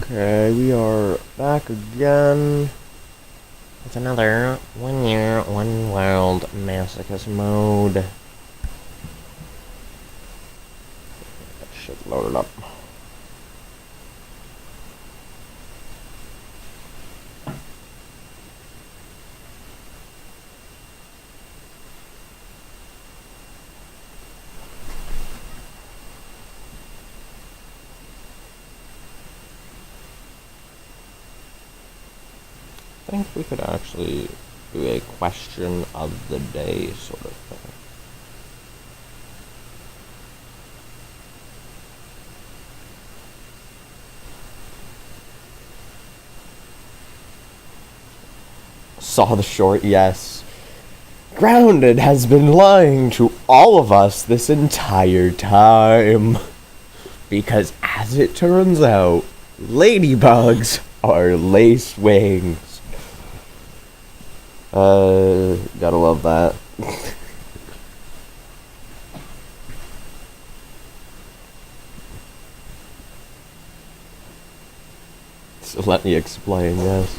Okay, we are back again. It's another 1 year, 1 world masochist mode. That shit loaded up. I think we could actually do a question of the day sort of thing. Saw the short, yes. Grounded has been lying to all of us this entire time. Because as it turns out, ladybugs are lace wings. Gotta love that. So let me explain, yes.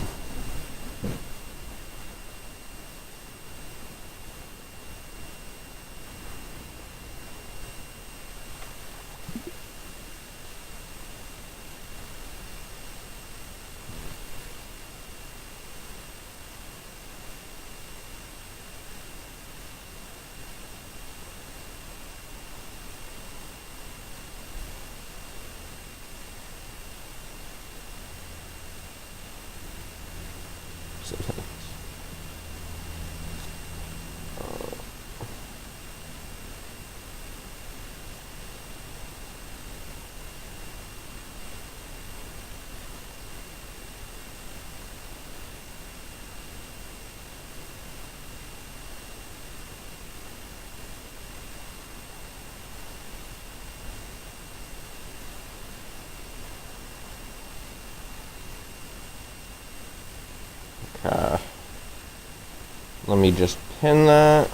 Let me just pin that.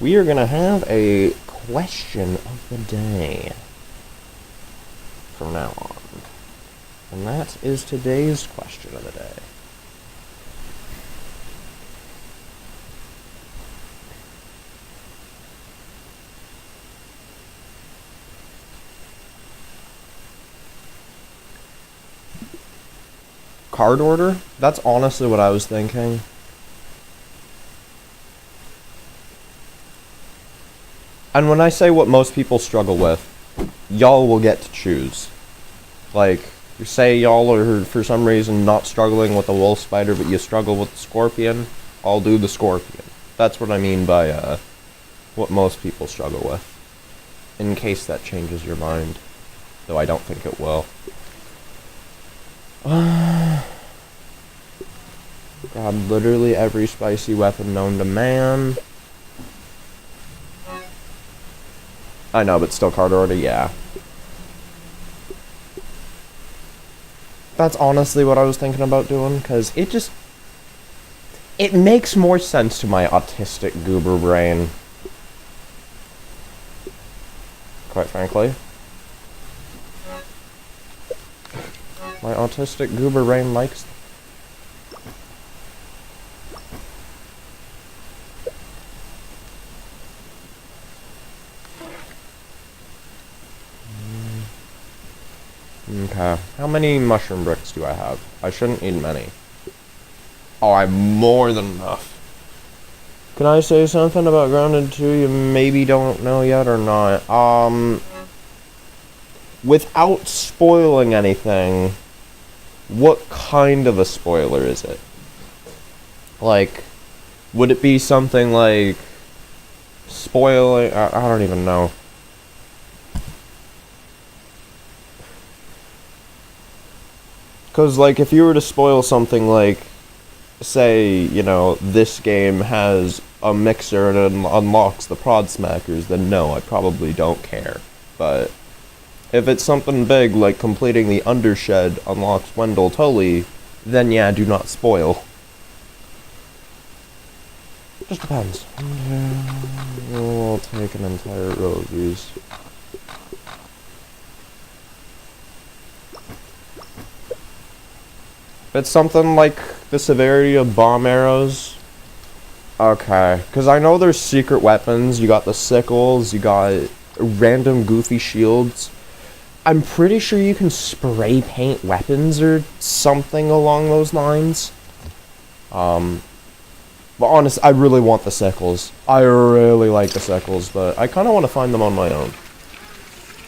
We are gonna have a question of the day from now on. And that is today's question of the day. Card order? That's honestly what I was thinking. And when I say what most people struggle with, y'all will get to choose. Like, you say y'all are, for some reason, not struggling with the wolf spider, but you struggle with the scorpion, I'll do the scorpion. That's what I mean by, what most people struggle with. In case that changes your mind. Though I don't think it will. God, literally every spicy weapon known to man. I know, but still card order, yeah. That's honestly what I was thinking about doing, because it makes more sense to my autistic goober brain. Quite frankly. My autistic goober brain likes. Okay. How many mushroom bricks do I have? I shouldn't need many. Oh, I have more than enough. Can I say something about Grounded 2 you maybe don't know yet or not? Without spoiling anything, what kind of a spoiler is it? Like, would it be something like spoiling? I don't even know. Because, like, if you were to spoil something like, say, you know, this game has a mixer and it unlocks the prod smackers, then no, I probably don't care. But if it's something big, like completing the Undershed unlocks Wendell Tully, then yeah, do not spoil. Just depends. We'll take an entire row of these. It's something like the severity of bomb arrows. Okay, because I know there's secret weapons. You got the sickles, you got random goofy shields. I'm pretty sure you can spray paint weapons or something along those lines. But honestly, I really want the sickles. I really like the sickles, but I kind of want to find them on my own.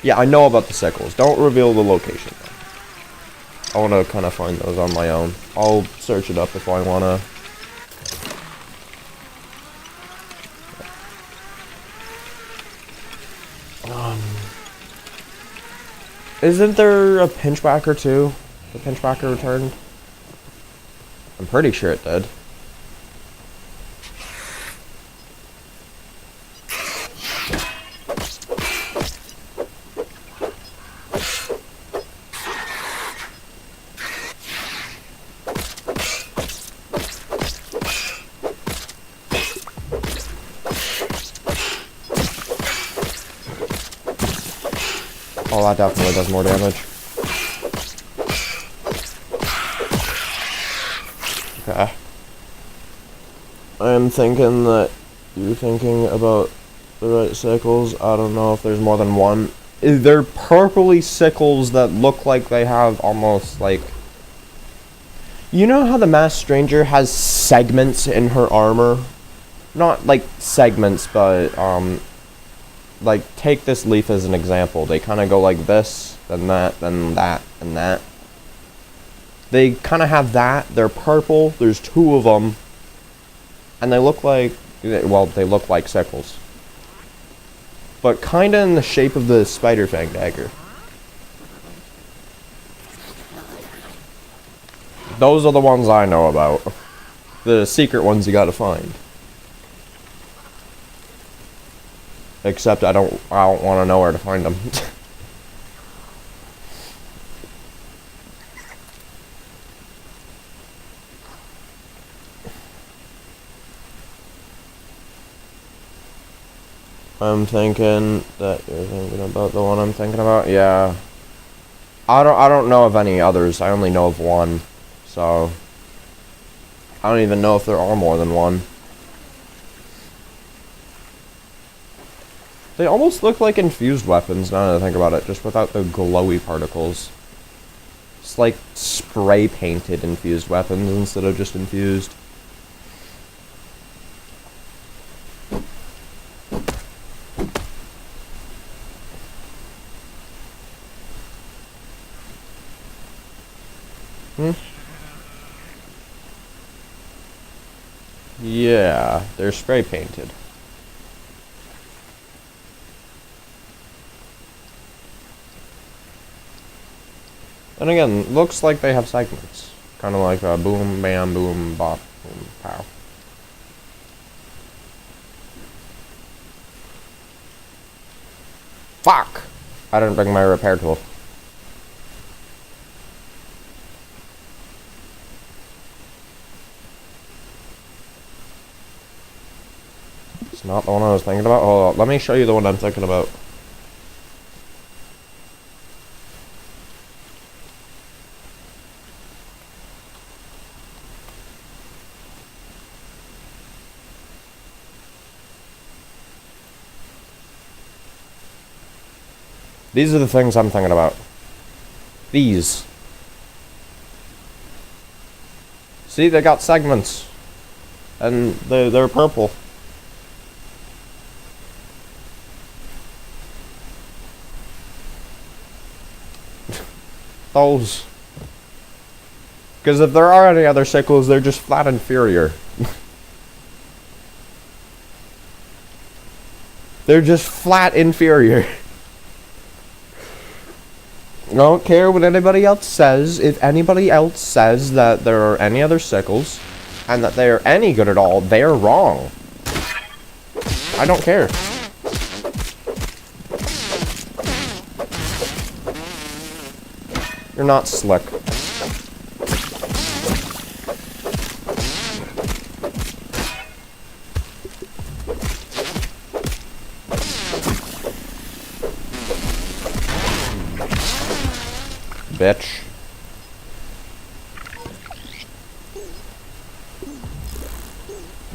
Yeah, I know about the sickles. Don't reveal the location, though. I want to kind of find those on my own. I'll search it up if I want to. Isn't there a pinchbacker too? The pinchbacker returned? I'm pretty sure it did. Oh, that definitely does more damage. Okay. I'm thinking that you're thinking about the right sickles. I don't know if there's more than one. They're purpley sickles that look like they have almost like... You know how the Masked Stranger has segments in her armor? Not like segments, but like, take this leaf as an example. They kind of go like this, then that, then that, and that. They kind of have that. They're purple. There's two of them. And they look like, well, they look like sickles. But kind of in the shape of the Spider Fang dagger. Those are the ones I know about. The secret ones you gotta find. Except I don't want to know where to find them. I'm thinking that you're thinking about the one I'm thinking about. Yeah. I don't know of any others. I only know of one. So I don't even know if there are more than one. They almost look like infused weapons, now that I think about it, just without the glowy particles. It's like spray-painted infused weapons instead of just infused. Yeah, they're spray-painted. And again, looks like they have segments. Kind of like a boom, bam, boom, bop, boom, pow. Fuck! I didn't bring my repair tool. It's not the one I was thinking about. Hold on, let me show you the one I'm thinking about. These are the things I'm thinking about. These. See, they got segments. And they're purple. Those. Because if there are any other sickles, they're just flat inferior. They're just flat inferior. I don't care what anybody else says. If anybody else says that there are any other sickles and that they are any good at all, they're wrong. I don't care. You're not slick. Bitch.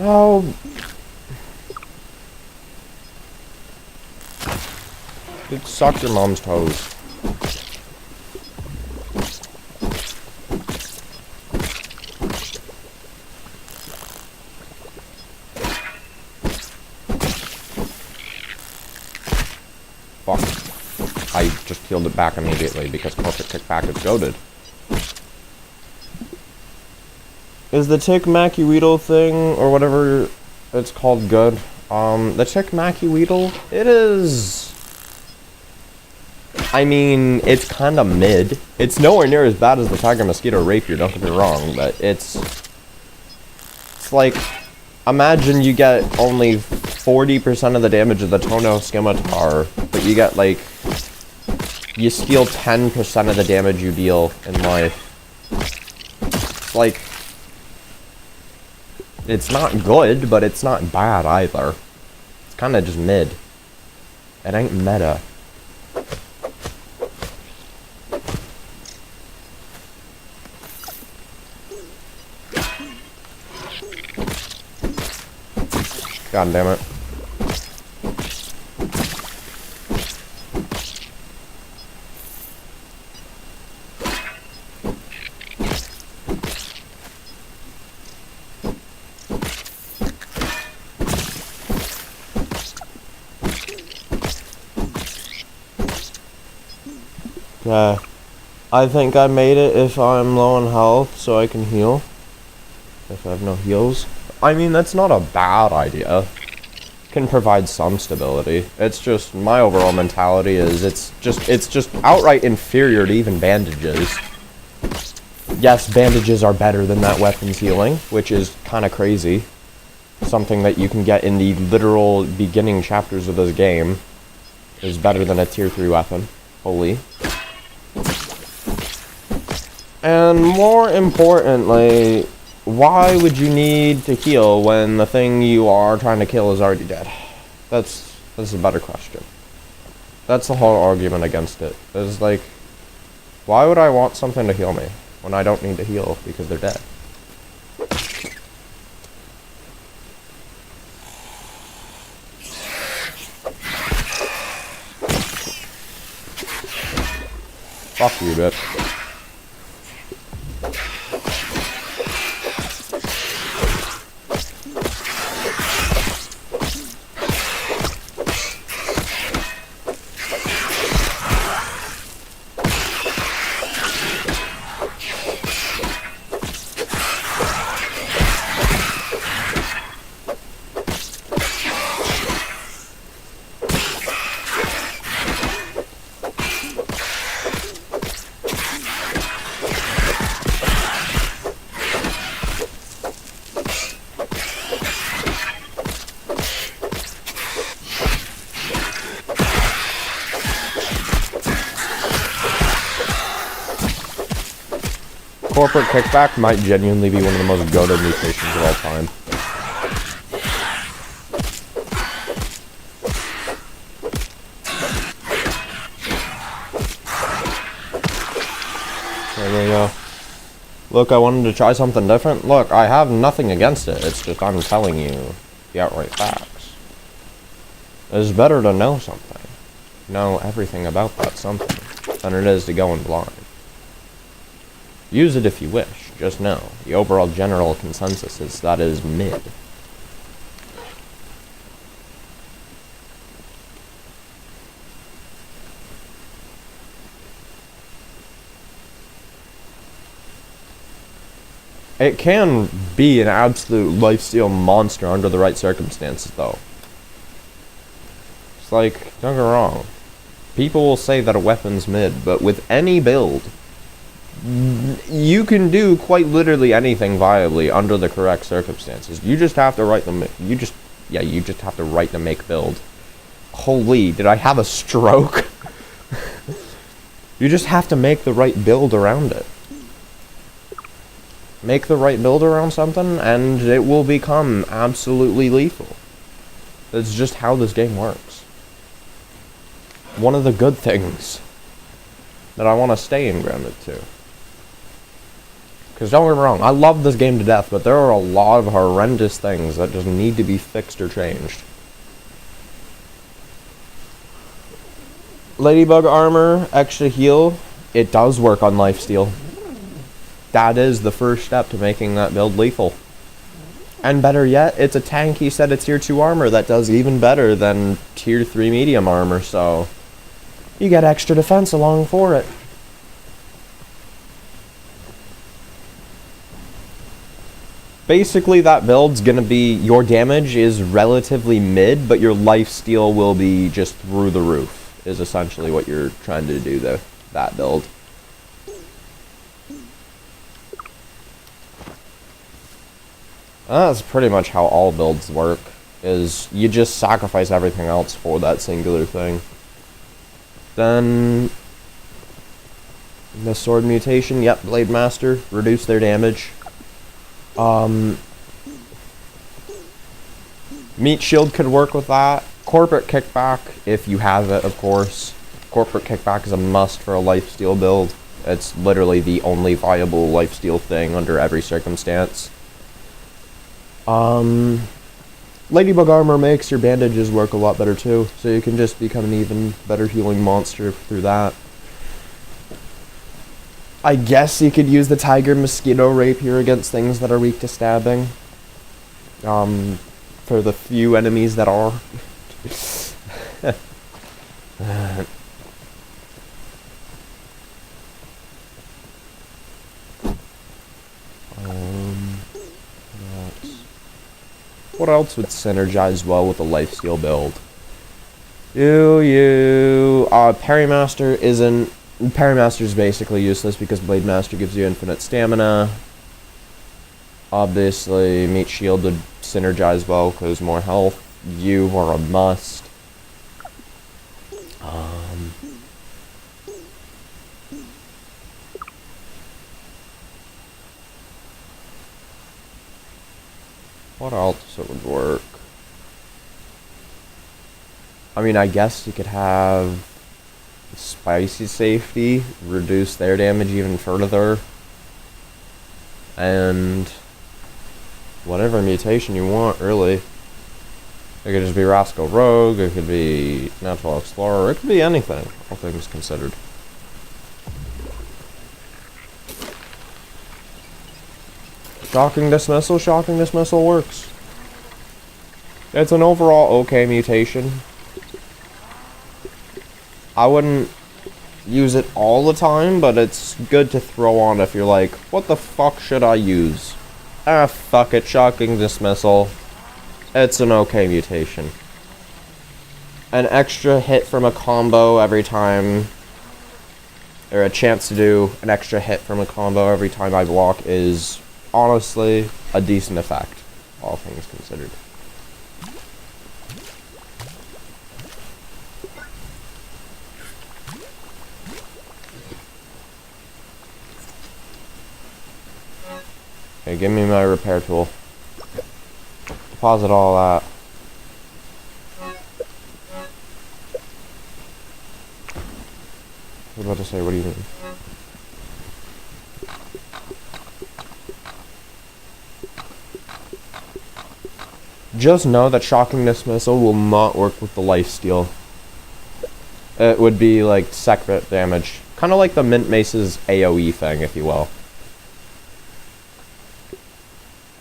Oh. Dude, suck your mom's toes. Fuck. I just healed it back immediately because corporate kickback is goated. Is the Tick Mackie Weedle thing, or whatever it's called, good? The Tick Mackie Weedle, it is... I mean, it's kind of mid. It's nowhere near as bad as the Tiger Mosquito Rapier, don't get me wrong, but it's like, imagine you get only 40% of the damage of the Tono Scimitar, but you get, like, you steal 10% of the damage you deal in life. It's like, it's not good, but it's not bad either. It's kind of just mid. It ain't meta. God damn it. I think I made it if I'm low on health so I can heal. If I have no heals. I mean, that's not a bad idea. Can provide some stability. It's just, my overall mentality is it's just outright inferior to even bandages. Yes, bandages are better than that weapon's healing, which is kind of crazy. Something that you can get in the literal beginning chapters of this game is better than a tier 3 weapon. Holy. And more importantly, why would you need to heal when the thing you are trying to kill is already dead? That's a better question. That's the whole argument against it. It's like, why would I want something to heal me when I don't need to heal because they're dead? Fuck you, bitch. Corporate kickback might genuinely be one of the most goated mutations of all time. There we go. Look, I wanted to try something different. Look, I have nothing against it. It's just I'm telling you the outright facts. It's better to know something. Know everything about that something than it is to go in blind. Use it if you wish, just know, the overall general consensus is that is mid. It can be an absolute lifesteal monster under the right circumstances, though. It's like, don't get me wrong, people will say that a weapon's mid, but with any build, you can do quite literally anything viably under the correct circumstances. You just have to write the you just have to write the make build. Holy, did I have a stroke? You just have to make the right build around it. Make the right build around something and it will become absolutely lethal. That's just how this game works. One of the good things that I want to stay in Grounded 2. Because don't get me wrong, I love this game to death, but there are a lot of horrendous things that just need to be fixed or changed. Ladybug armor, extra heal, it does work on lifesteal. That is the first step to making that build lethal. And better yet, it's a tanky set of tier 2 armor that does even better than tier 3 medium armor, so you get extra defense along for it. Basically, that build's gonna be, your damage is relatively mid, but your lifesteal will be just through the roof, is essentially what you're trying to do there, that build. That's pretty much how all builds work, is you just sacrifice everything else for that singular thing. Then the sword mutation, yep, Blade Master, reduce their damage. Meat Shield could work with that. Corporate Kickback, if you have it, of course. Corporate Kickback is a must for a lifesteal build. It's literally the only viable lifesteal thing under every circumstance. Ladybug armor makes your bandages work a lot better too, so you can just become an even better healing monster through that. I guess you could use the Tiger Mosquito Rapier against things that are weak to stabbing. For the few enemies that are. What else would synergize well with a lifesteal build? Parrymaster isn't. Parrymaster is basically useless because Blade Master gives you infinite stamina. Obviously, Meat Shield would synergize well because more health. You are a must. What else would work? I mean, I guess you could have Spicy Safety, reduce their damage even further. And whatever mutation you want, really. It could just be Rascal Rogue, it could be Natural Explorer, it could be anything, all things considered. Shocking Dismissal works. It's an overall okay mutation. I wouldn't use it all the time, but it's good to throw on if you're like, what the fuck should I use? Ah, fuck it, Shocking Dismissal. It's an okay mutation. An extra hit from a combo every time, or a chance to do an extra hit from a combo every time I block is honestly a decent effect, all things considered. Okay, give me my repair tool. Deposit all that. I was about to say, what do you mean? Just know that Shocking Dismissal will not work with the lifesteal. It would be like separate damage. Kind of like the Mint Mace's AoE thing, if you will.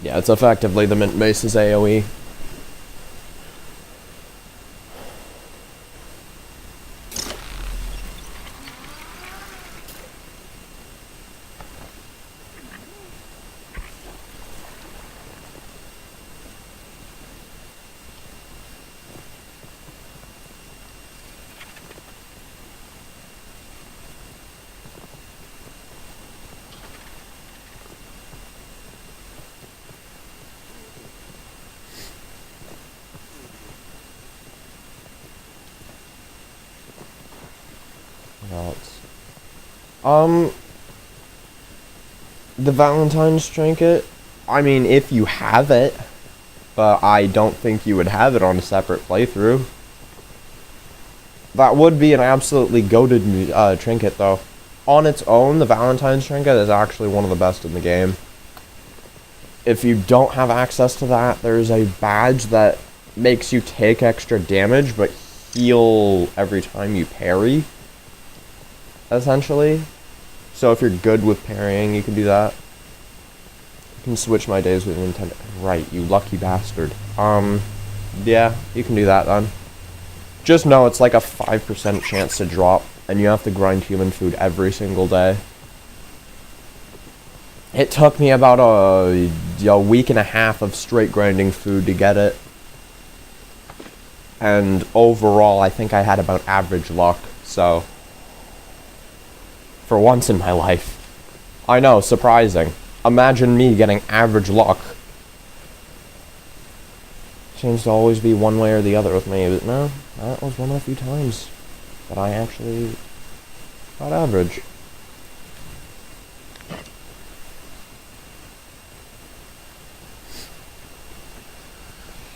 Yeah, it's effectively the Mint Mace's AoE. The Valentine's trinket, I mean, if you have it, but I don't think you would have it on a separate playthrough. That would be an absolutely goated trinket, though. on its own, the Valentine's trinket is actually one of the best in the game. If you don't have access to that, there's a badge that makes you take extra damage, but heal every time you parry, essentially. So if you're good with parrying, you can do that. I can switch my days with Nintendo. Right, you lucky bastard. Yeah, you can do that then. Just know it's like a 5% chance to drop, and you have to grind human food every single day. It took me about a week and a half of straight grinding food to get it. And overall, I think I had about average luck, so... For once in my life. I know, surprising. Imagine me getting average luck. Seems to always be one way or the other with me, but no, that was one of the few times that I actually got average.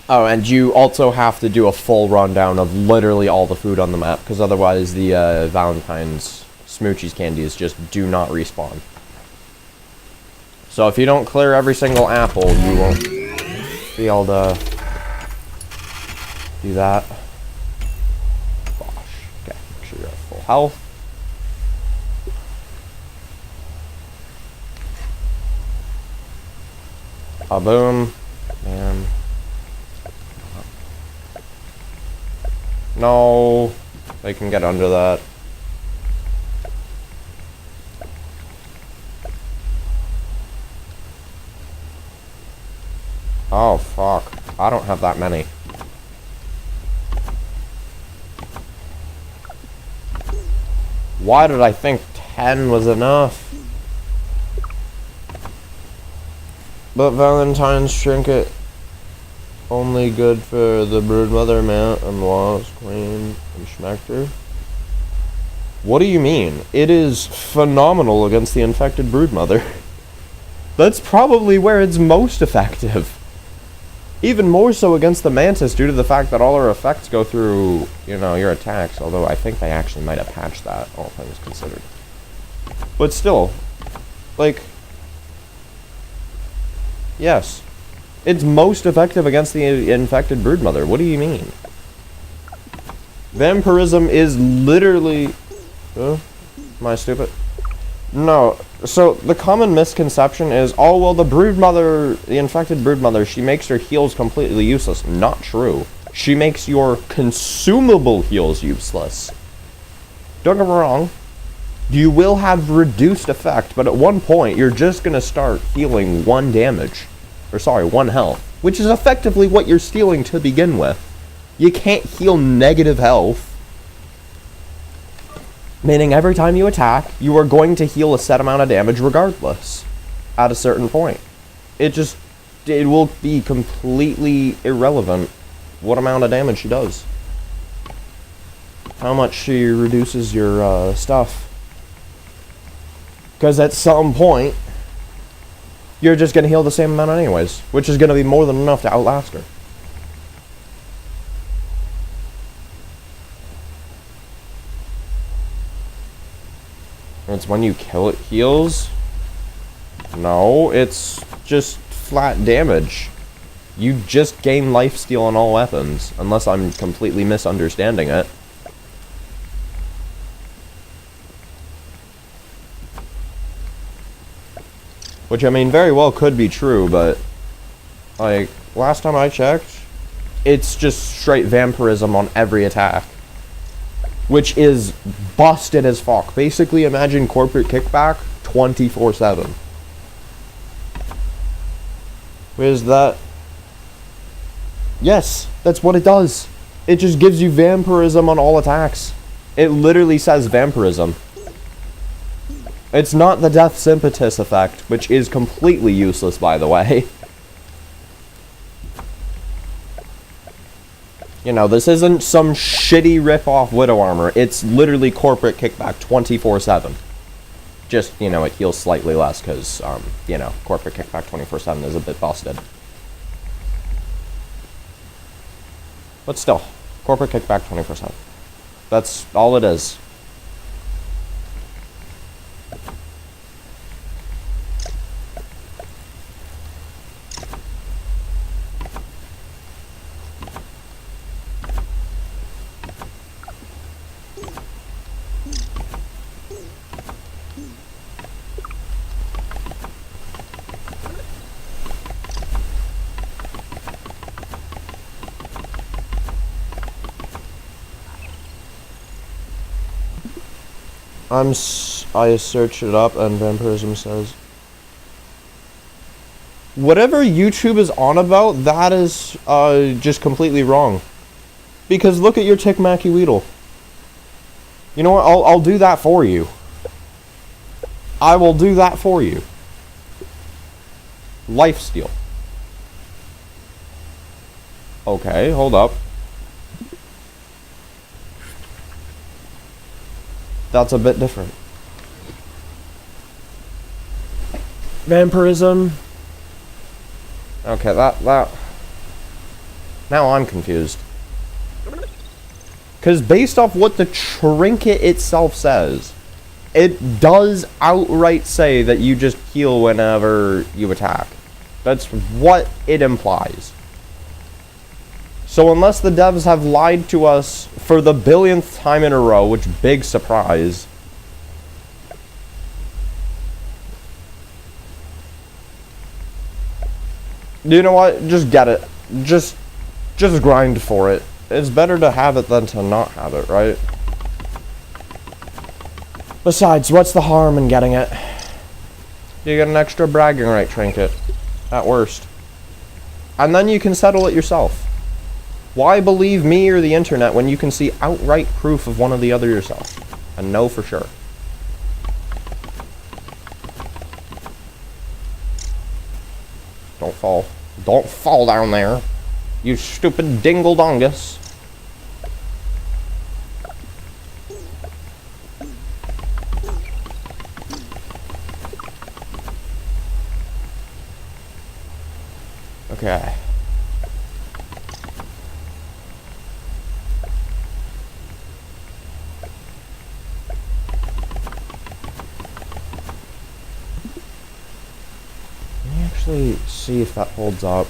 Oh, and you also have to do a full rundown of literally all the food on the map, because otherwise the Valentine's Smoochies candies just do not respawn. So if you don't clear every single apple, you won't be able to do that. Gosh. Okay, make sure you're at full health. Boom. And... No. They can get under that. Oh, fuck. I don't have that many. Why did I think 10 was enough? But Valentine's trinket only good for the broodmother, mount, and lost queen, and schmecter. What do you mean? It is phenomenal against the infected broodmother. That's probably where it's most effective. Even more so against the mantis due to the fact that all her effects go through, you know, your attacks. Although I think they actually might have patched that, all things considered. But still, like, yes. It's most effective against the infected broodmother. What do you mean? Vampirism is literally... am I stupid? No. So, the common misconception is, oh, well, the broodmother, the infected broodmother, she makes her heals completely useless. Not true. She makes your consumable heals useless. Don't get me wrong. You will have reduced effect, but at one point, you're just going to start healing 1 damage. Or sorry, 1 health. Which is effectively what you're stealing to begin with. You can't heal negative health. Meaning every time you attack, you are going to heal a set amount of damage regardless. At a certain point. It will be completely irrelevant what amount of damage she does. How much she reduces your stuff. Because at some point, you're just going to heal the same amount anyways. Which is going to be more than enough to outlast her. It's when you kill it heals? No, it's just flat damage. You just gain lifesteal on all weapons, unless I'm completely misunderstanding it. Which, I mean, very well could be true, but... like, last time I checked, it's just straight vampirism on every attack. Which is busted as fuck. Basically, imagine corporate kickback 24/7. Where's that? Yes, that's what it does. It just gives you vampirism on all attacks. It literally says vampirism. It's not the death sympatis effect, which is completely useless, by the way. You know, this isn't some shitty rip-off Widow armor. It's literally corporate kickback 24/7. Just, you know, it heals slightly less because, you know, corporate kickback 24/7 is a bit busted. But still, corporate kickback 24/7. That's all it is. I searched it up and vampirism says whatever YouTube is on about, that is just completely wrong. Because look at your Tick Macky Weedle. You know what? I'll do that for you. I will do that for you. Lifesteal. Okay, hold up. That's a bit different. Vampirism. Okay, that. Now I'm confused. Because based off what the trinket itself says, it does outright say that you just heal whenever you attack. That's what it implies. So unless the devs have lied to us for the billionth time in a row, which big surprise. You know what? Just get it. Just grind for it. It's better to have it than to not have it, right? Besides, what's the harm in getting it? You get an extra bragging right trinket. At worst. And then you can settle it yourself. Why believe me or the internet when you can see outright proof of one or the other yourself? And know for sure. Don't fall. Don't fall down there. You stupid dingle-dongus. Okay. Let me actually see if that holds up.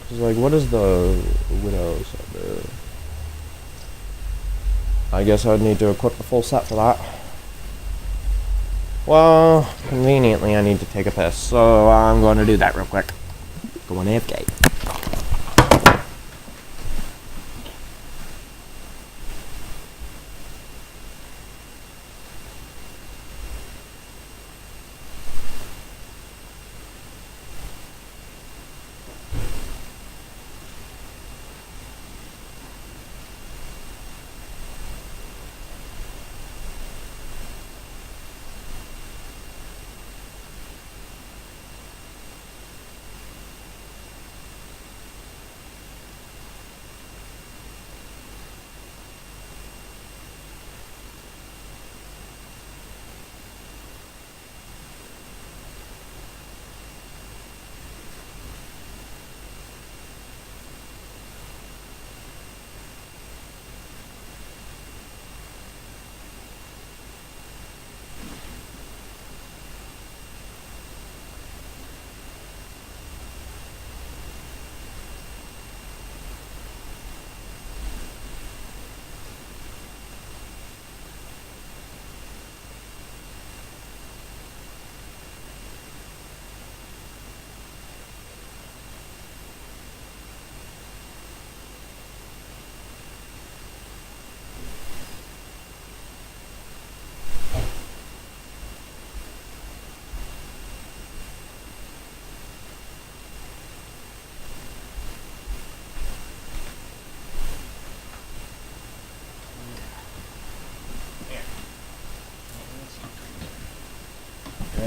Cause like, what is the widow's? I guess I'd need to equip the full set for that. Well, conveniently I need to take a piss, so I'm going to do that real quick. Going AFK.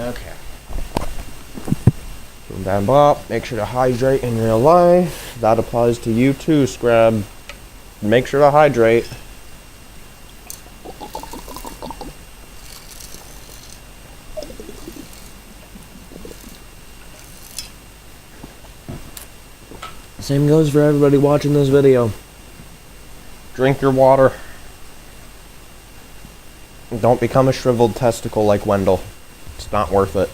Okay. Boom, bop. Make sure to hydrate in real life. That applies to you too, Scrab. Make sure to hydrate. Same goes for everybody watching this video. Drink your water. Don't become a shriveled testicle like Wendell. It's not worth it.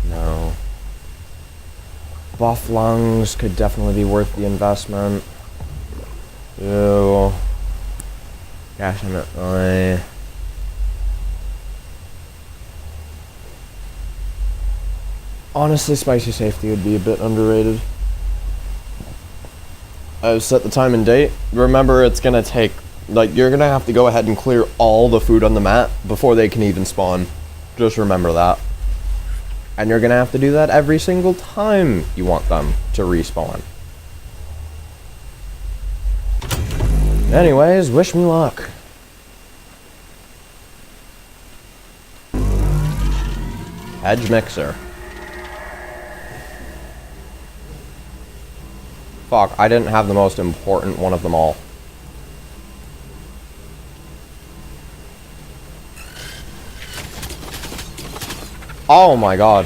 No. Buff lungs could definitely be worth the investment. Ew. Definitely. Honestly, spicy safety would be a bit underrated. I've set the time and date. Remember, it's gonna take, like, you're gonna have to go ahead and clear all the food on the map before they can even spawn. Just remember that. And you're gonna have to do that every single time you want them to respawn. Anyways, wish me luck. Hedge MIX.R. Fuck, I didn't have the most important one of them all. Oh my god.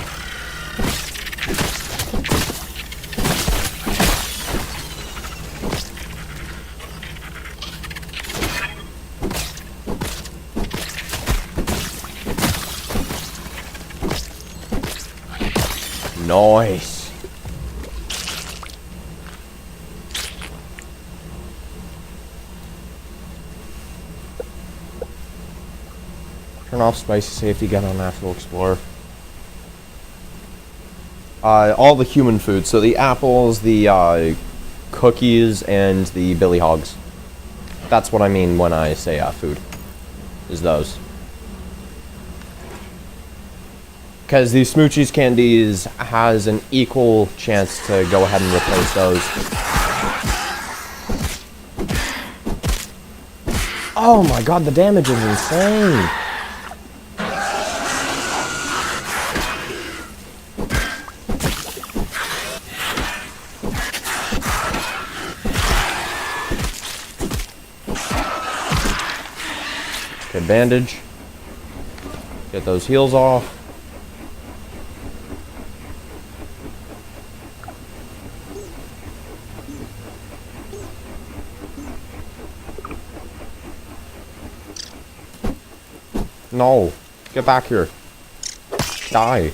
Nice. Turn off spicy safety, get on Natural Explorer. All the human food, so the apples, the cookies, and the billy hogs. That's what I mean when I say food, is those. Because the Smoochies Candies has an equal chance to go ahead and replace those. Oh my god, the damage is insane! Okay, bandage. Get those heals off. No. Get back here. Die.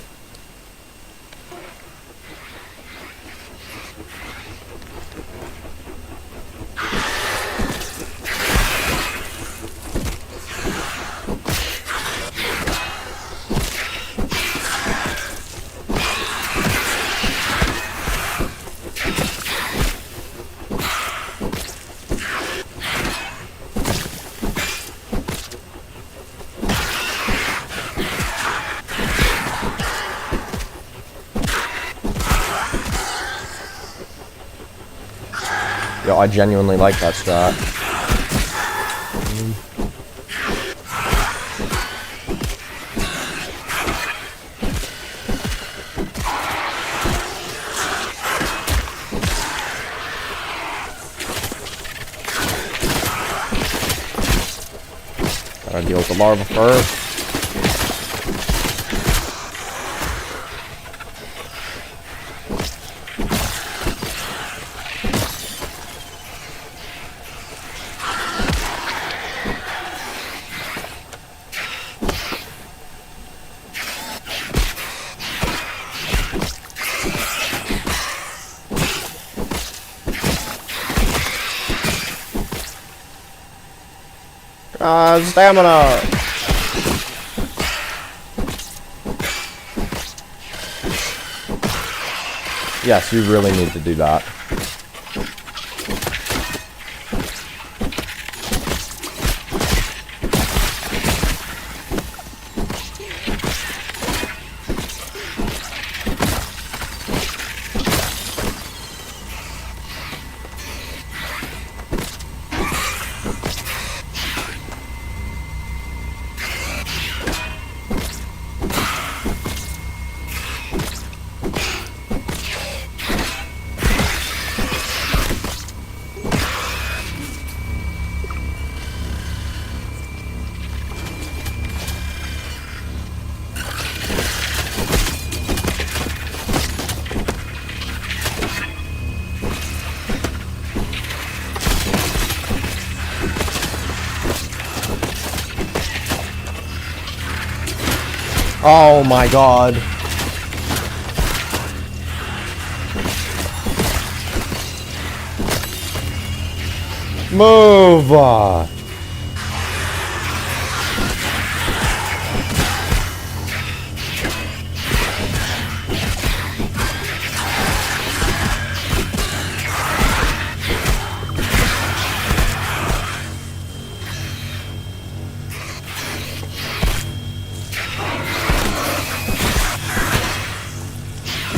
Yo, I genuinely like that strat. Gotta deal with the larva first. Stamina! Yes, you really need to do that. Oh my god. Move!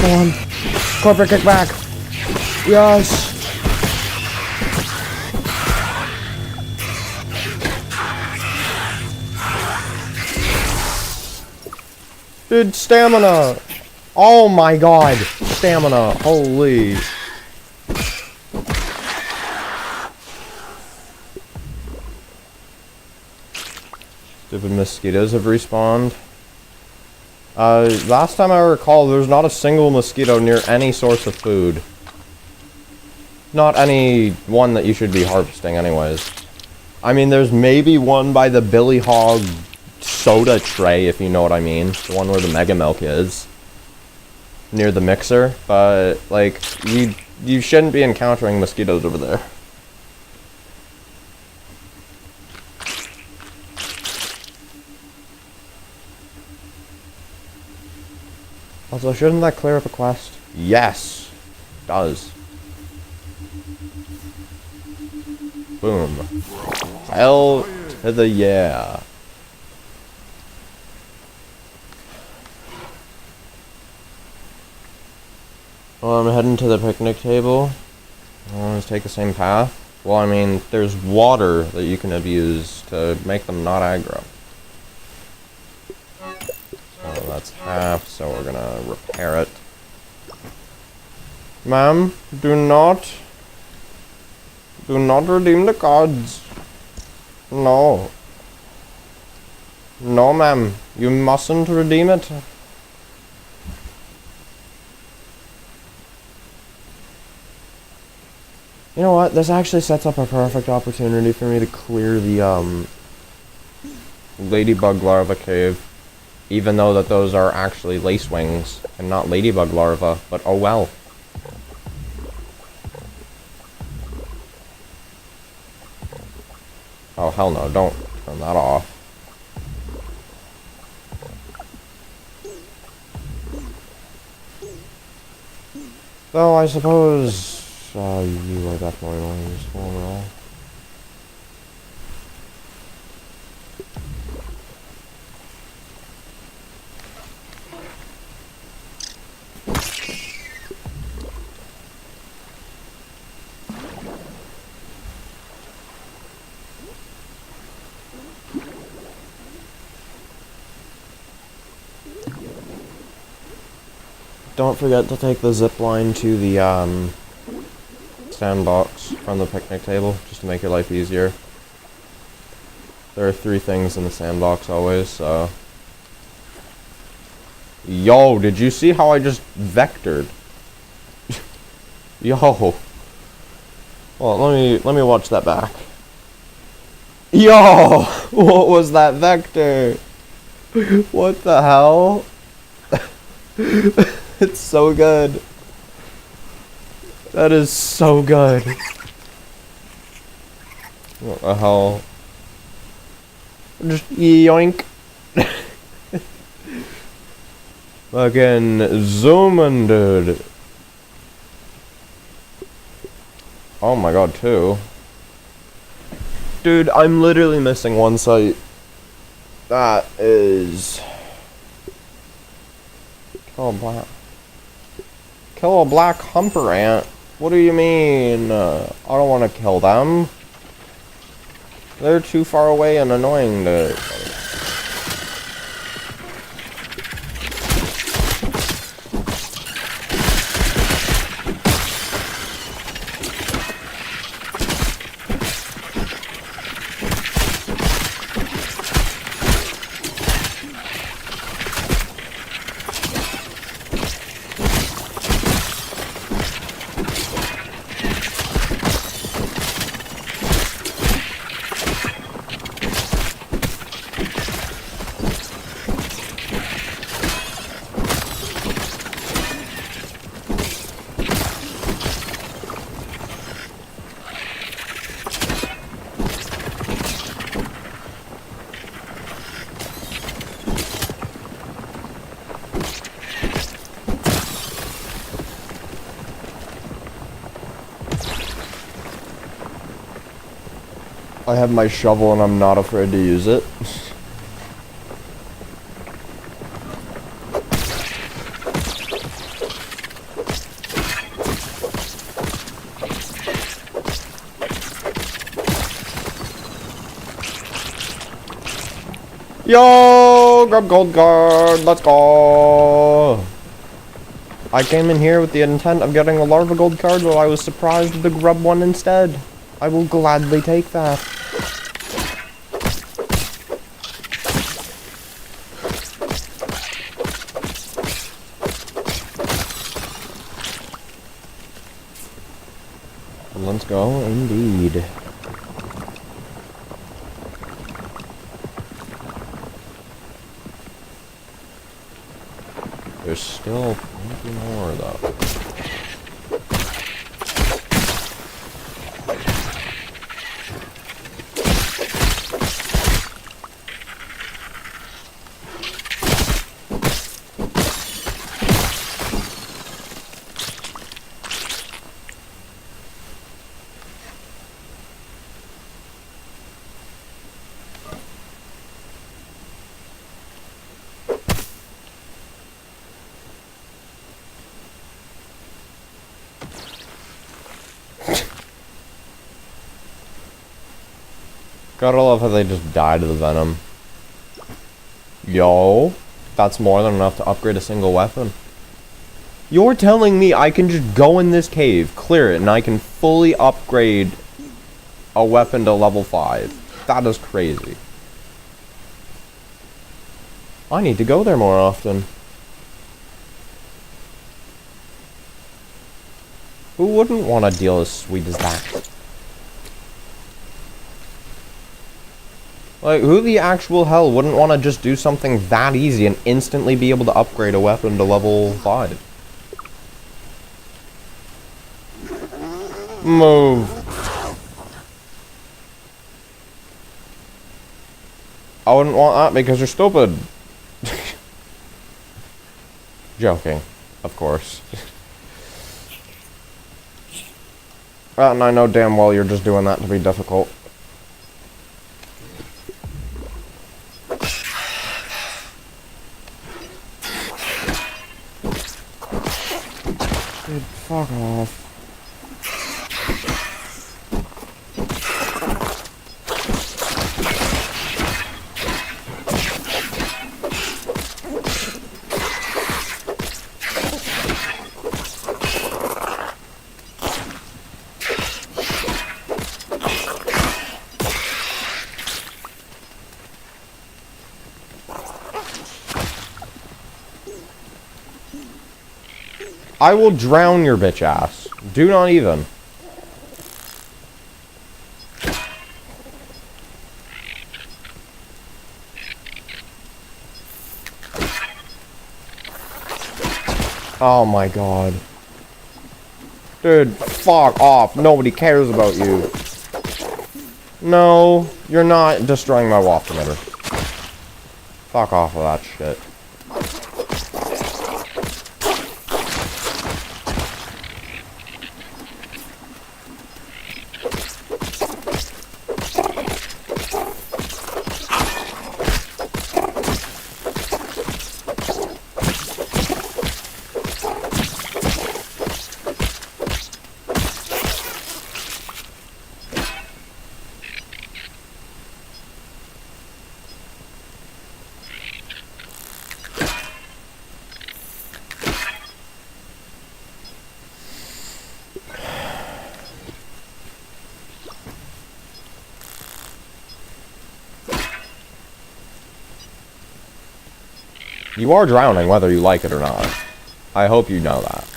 on. Corporate kickback. Yes. Dude, stamina. Oh my god. Stamina. Holy. Stupid mosquitoes have respawned. Last time I recall, there's not a single mosquito near any source of food. Not any one that you should be harvesting anyways. I mean, there's maybe one by the Billy Hog soda tray, if you know what I mean. The one where the Mega Milk is. Near the mixer. But, like, you shouldn't be encountering mosquitoes over there. Also, shouldn't that clear up a quest? Yes. It does. Boom. Hell to the yeah. Well, I'm heading to the picnic table. I want to take the same path. Well, I mean, there's water that you can abuse to make them not aggro. So that's half, so we're gonna repair it. Ma'am, do not redeem the cards. No. No, ma'am. You mustn't redeem it. You know what? This actually sets up a perfect opportunity for me to clear the, ladybug larva cave. Even though that those are actually lacewings and not ladybug larvae, but oh well. Oh hell no, don't turn that off. Though I suppose you are definitely more useful overall. Don't forget to take the zip line to the sandbox from the picnic table, just to make your life easier. There are 3 things in the sandbox always, so... Yo, did you see how I just vectored? Yo. Well, let me watch that back. Yo! What was that vector? What the hell? It's so good. That is so good. What the hell? Just yoink. Fucking zooming, dude. Oh my god, 2. Dude, I'm literally missing one site. That is... Kill a black humper ant? What do you mean? I don't want to kill them. They're too far away and annoying to... I have my shovel and I'm not afraid to use it. Yo, grab gold card. Let's go. I came in here with the intent of getting a larva gold card, but I was surprised to grub one instead. I will gladly take that. Let's go, indeed. There's still plenty more, though. Gotta love how they just die to the venom. Yo, that's more than enough to upgrade a single weapon. You're telling me I can just go in this cave, clear it, and I can fully upgrade a weapon to level 5. That is crazy. I need to go there more often. Who wouldn't want a deal as sweet as that? Like, who the actual hell wouldn't want to just do something that easy and instantly be able to upgrade a weapon to level 5? Move. I wouldn't want that because you're stupid. Joking, of course. And I know damn well you're just doing that to be difficult. Dude, fuck off. I will drown your bitch ass. Do not even. Oh my god. Dude, fuck off. Nobody cares about you. No, you're not destroying my waft emitter. Fuck off with that shit. You are drowning whether you like it or not. I hope you know that.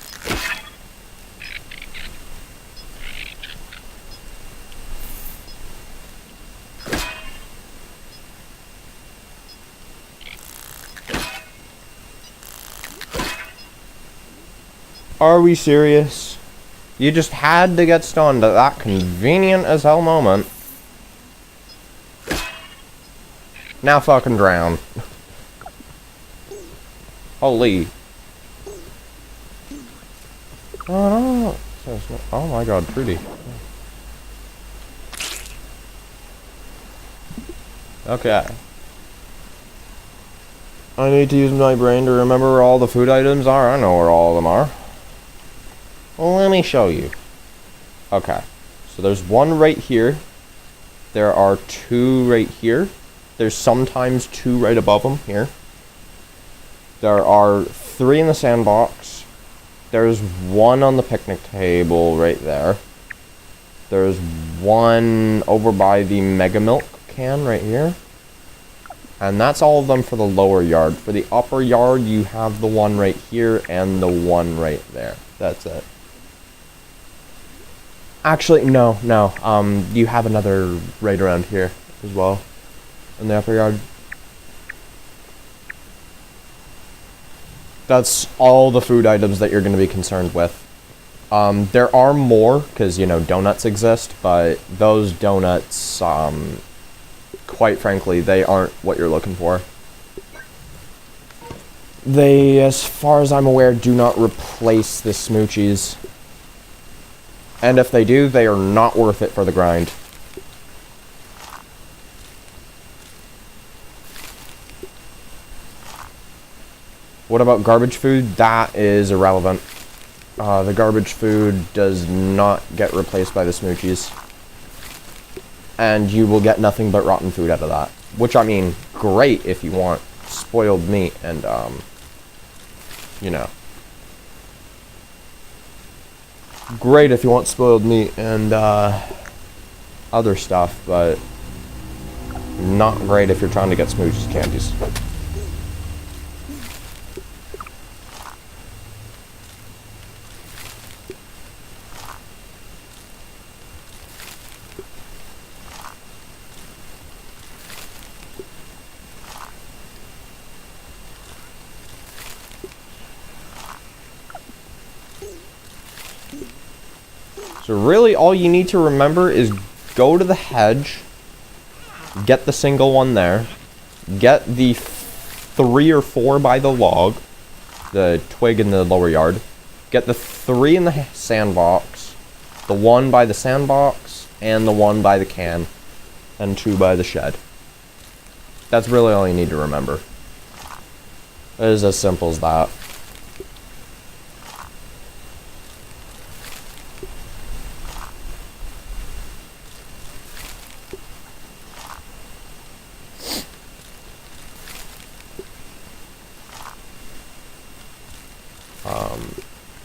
Are we serious? You just had to get stunned at that convenient as hell moment. Now fucking drown. Holy. Oh no. Oh my god, pretty. Okay. I need to use my brain to remember where all the food items are. I know where all of them are. Well, let me show you. Okay. So there's one right here. There are two right here. There's sometimes 2 right above them here. There are 3 in the sandbox. There's 1 on the picnic table right there. There's 1 over by the Mega Milk can right here. And that's all of them for the lower yard. For the upper yard, you have the 1 right here and the 1 right there. That's it. Actually, no. You have another right around here as well. In the upper yard. That's all the food items that you're going to be concerned with. There are more, because, you know, donuts exist, but those donuts, quite frankly, they aren't what you're looking for. They, as far as I'm aware, do not replace the smoochies. And if they do, they are not worth it for the grind. What about garbage food? That is irrelevant. The garbage food does not get replaced by the smoochies. And you will get nothing but rotten food out of that. Which, I mean, great if you want spoiled meat and, you know. Great if you want spoiled meat and, other stuff, but not great if you're trying to get smoochies candies. So really all you need to remember is go to the hedge, get the single one there, get the 3 or 4 by the log, the twig in the lower yard, get the 3 in the sandbox, the 1 by the sandbox, and the 1 by the can, and 2 by the shed. That's really all you need to remember. It is as simple as that.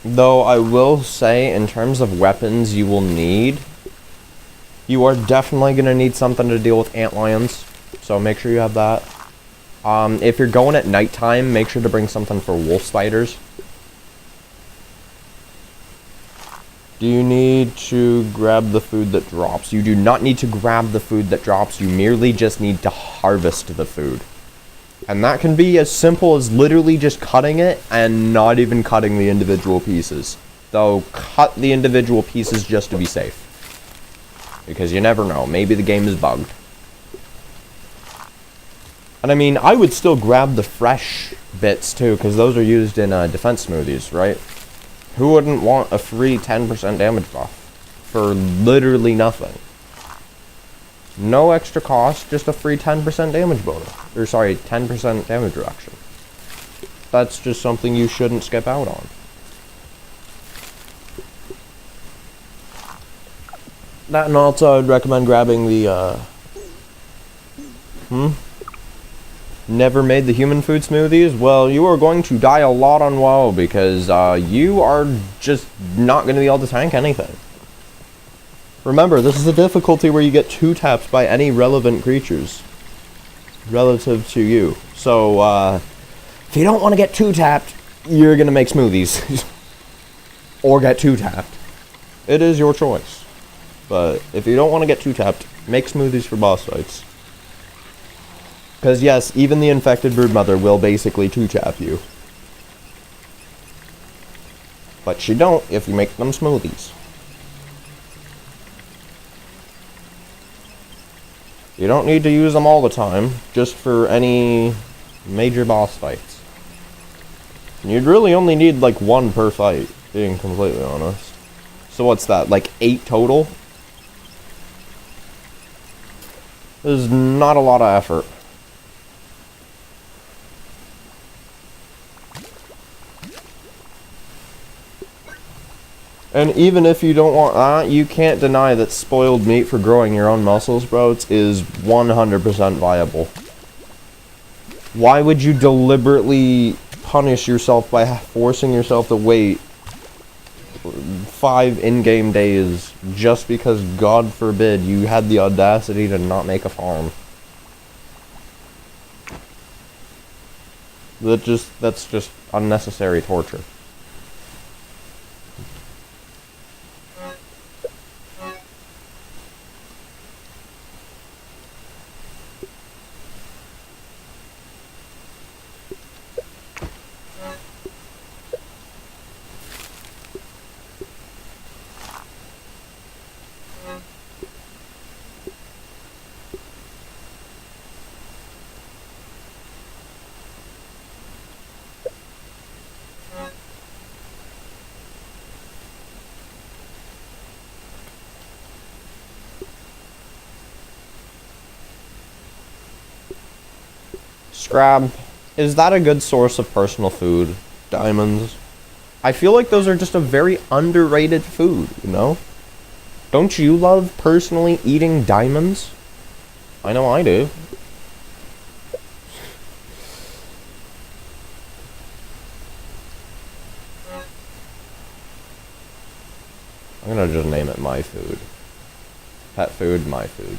Though I will say, in terms of weapons you will need, you are definitely going to need something to deal with antlions, so make sure you have that. If you're going at nighttime, make sure to bring something for wolf spiders. Do you need to grab the food that drops? You do not need to grab the food that drops, you merely just need to harvest the food. And that can be as simple as literally just cutting it and not even cutting the individual pieces. Though, cut the individual pieces just to be safe. Because you never know, maybe the game is bugged. And I mean, I would still grab the fresh bits too, because those are used in defense smoothies, right? Who wouldn't want a free 10% damage buff? For literally nothing. No extra cost, just a free 10% damage bonus. Or sorry, 10% damage reduction. That's just something you shouldn't skip out on. That, and also I'd recommend grabbing the, Never made the human food smoothies? Well, you are going to die a lot on WoW, because, you are just not going to be able to tank anything. Remember, this is a difficulty where you get 2 taps by any relevant creatures relative to you. So, if you don't want to get 2 tapped, you're going to make smoothies. Or get 2 tapped. It is your choice. But if you don't want to get 2 tapped, make smoothies for boss fights. Because yes, even the infected broodmother will basically 2 tap you. But she don't if you make them smoothies. You don't need to use them all the time, just for any major boss fights. And you'd really only need like 1 per fight, being completely honest. So what's that, like 8 total? There's not a lot of effort. And even if you don't want that, you can't deny that spoiled meat for growing your own muscles, bro, is 100% viable. Why would you deliberately punish yourself by forcing yourself to wait 5 in-game days just because, God forbid, you had the audacity to not make a farm? That's just unnecessary torture. Scrab, is that a good source of personal food? Diamonds? I feel like those are just a very underrated food, you know? Don't you love personally eating diamonds? I know I do. I'm gonna just name it my food. Pet food, my food.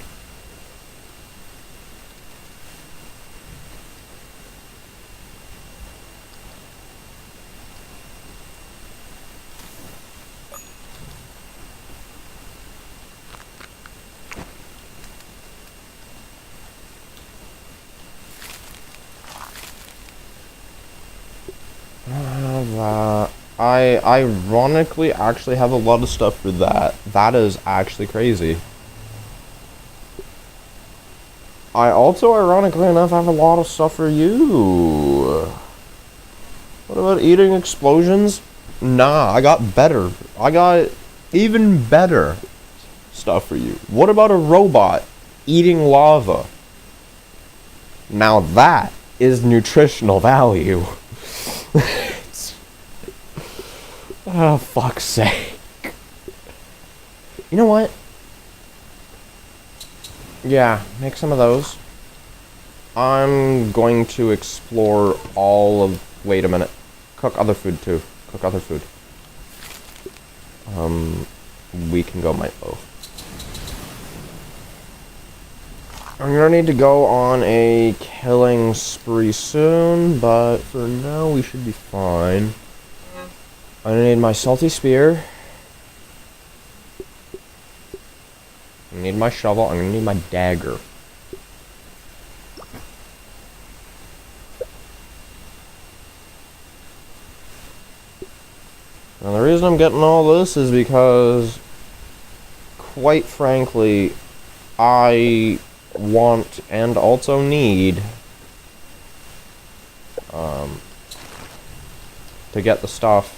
I ironically actually have a lot of stuff for that. That is actually crazy. I also, ironically enough, have a lot of stuff for you. What about eating explosions? Nah, I got better. I got even better stuff for you. What about a robot eating lava? Now that is nutritional value. Oh, fuck's sake. You know what? Yeah, make some of those. I'm going to explore all of... Wait a minute. Cook other food, too. Cook other food. We can go might both. I'm gonna need to go on a killing spree soon, but for now we should be fine. I'm gonna need my salty spear. I need my shovel. I'm gonna need my dagger. And the reason I'm getting all this is because, quite frankly, I want and also need to get the stuff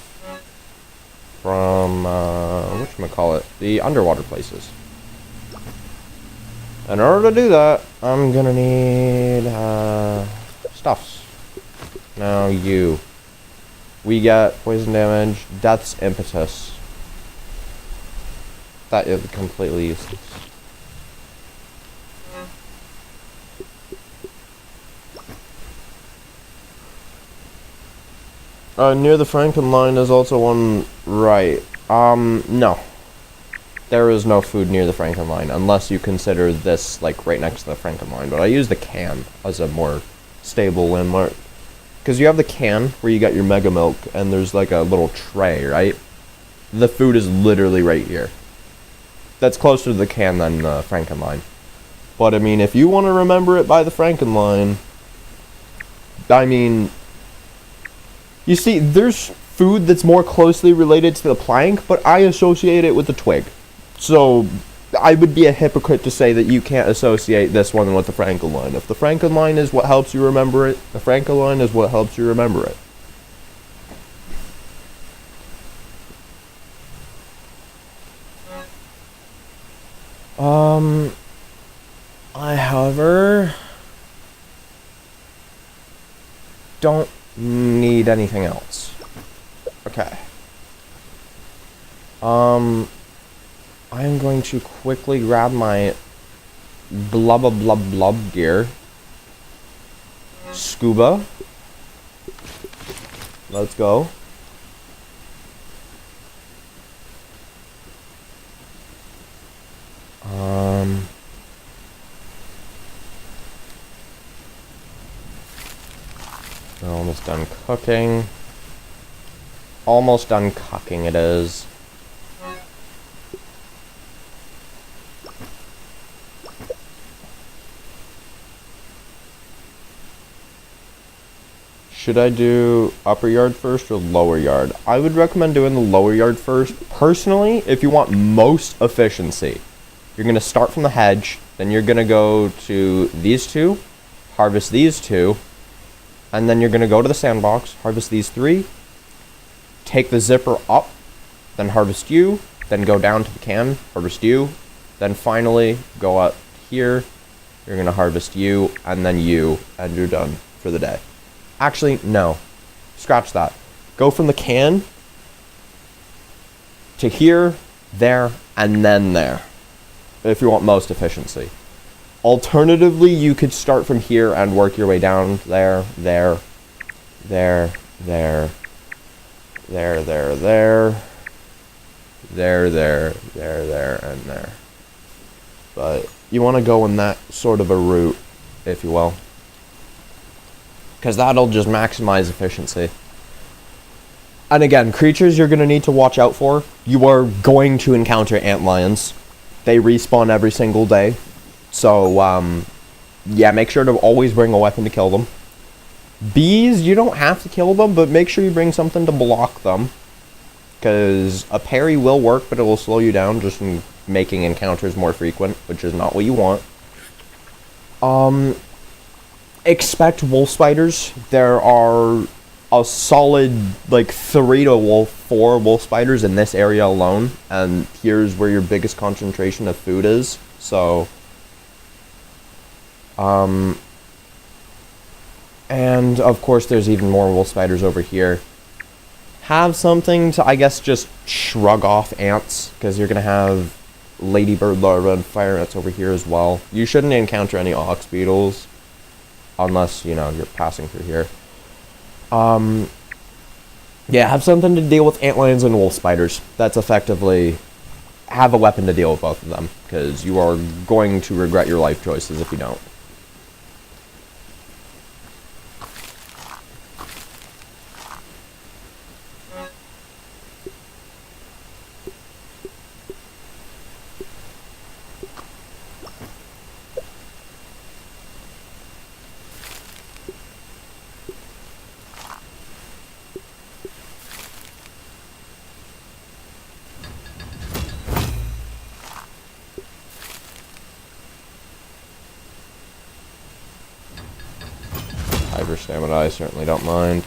from whatchamacallit, the underwater places. In order to do that, I'm gonna need stuffs. Now we get poison damage, death's impetus. That is completely useless. Near the Franken line is also one, right. No. There is no food near the Franken line, unless you consider this, like, right next to the Franken line. But I use the can as a more stable landmark. Because you have the can, where you got your Mega Milk, and there's, like, a little tray, right? The food is literally right here. That's closer to the can than the Franken line. But, I mean, if you want to remember it by the Franken line, I mean... You see, there's food that's more closely related to the plank, but I associate it with the twig. So, I would be a hypocrite to say that you can't associate this one with the Franken line. If the Franken line is what helps you remember it, the Franken line is what helps you remember it. I, however, don't need anything else. Okay. I am going to quickly grab my blub blub blub gear. Scuba. Let's go. We're almost done cooking. Almost done cooking it is. Should I do upper yard first or lower yard? I would recommend doing the lower yard first. Personally, if you want most efficiency, you're going to start from the hedge, then you're going to go to these two, harvest these two, and then you're going to go to the sandbox, harvest these three, take the zipper up, then harvest you, then go down to the can, harvest you, then finally go up here, you're going to harvest you, and then you, and you're done for the day. Actually, no. Scratch that. Go from the can to here, there, and then there, if you want most efficiency. Alternatively, you could start from here and work your way down there, there, there, there, there, there, there, there, there, and there. But you want to go in that sort of a route, if you will, because that'll just maximize efficiency. And again, creatures you're going to need to watch out for. You are going to encounter antlions. They respawn every single day. So, yeah, make sure to always bring a weapon to kill them. Bees, you don't have to kill them, but make sure you bring something to block them. Because a parry will work, but it will slow you down just in making encounters more frequent, which is not what you want. Expect wolf spiders. There are a solid, like, 3 to 4 wolf spiders in this area alone. And here's where your biggest concentration of food is. So, and of course there's even more wolf spiders over here. Have something to, I guess, just shrug off ants, because you're going to have ladybird larvae and fire ants over here as well. You shouldn't encounter any ox beetles, unless, you know, you're passing through here. Yeah, have something to deal with antlions and wolf spiders. That's effectively, have a weapon to deal with both of them, because you are going to regret your life choices if you don't. Hyper stamina, I certainly don't mind.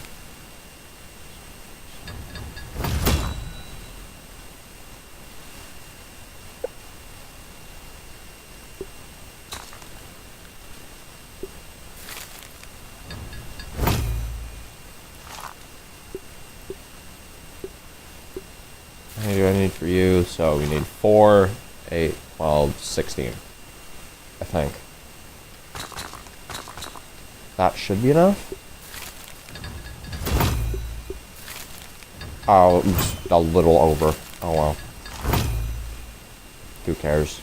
How many do I need for you? So we need 4, 8, 12, 16. I think. That should be enough. Oh, just a little over. Oh well. Who cares?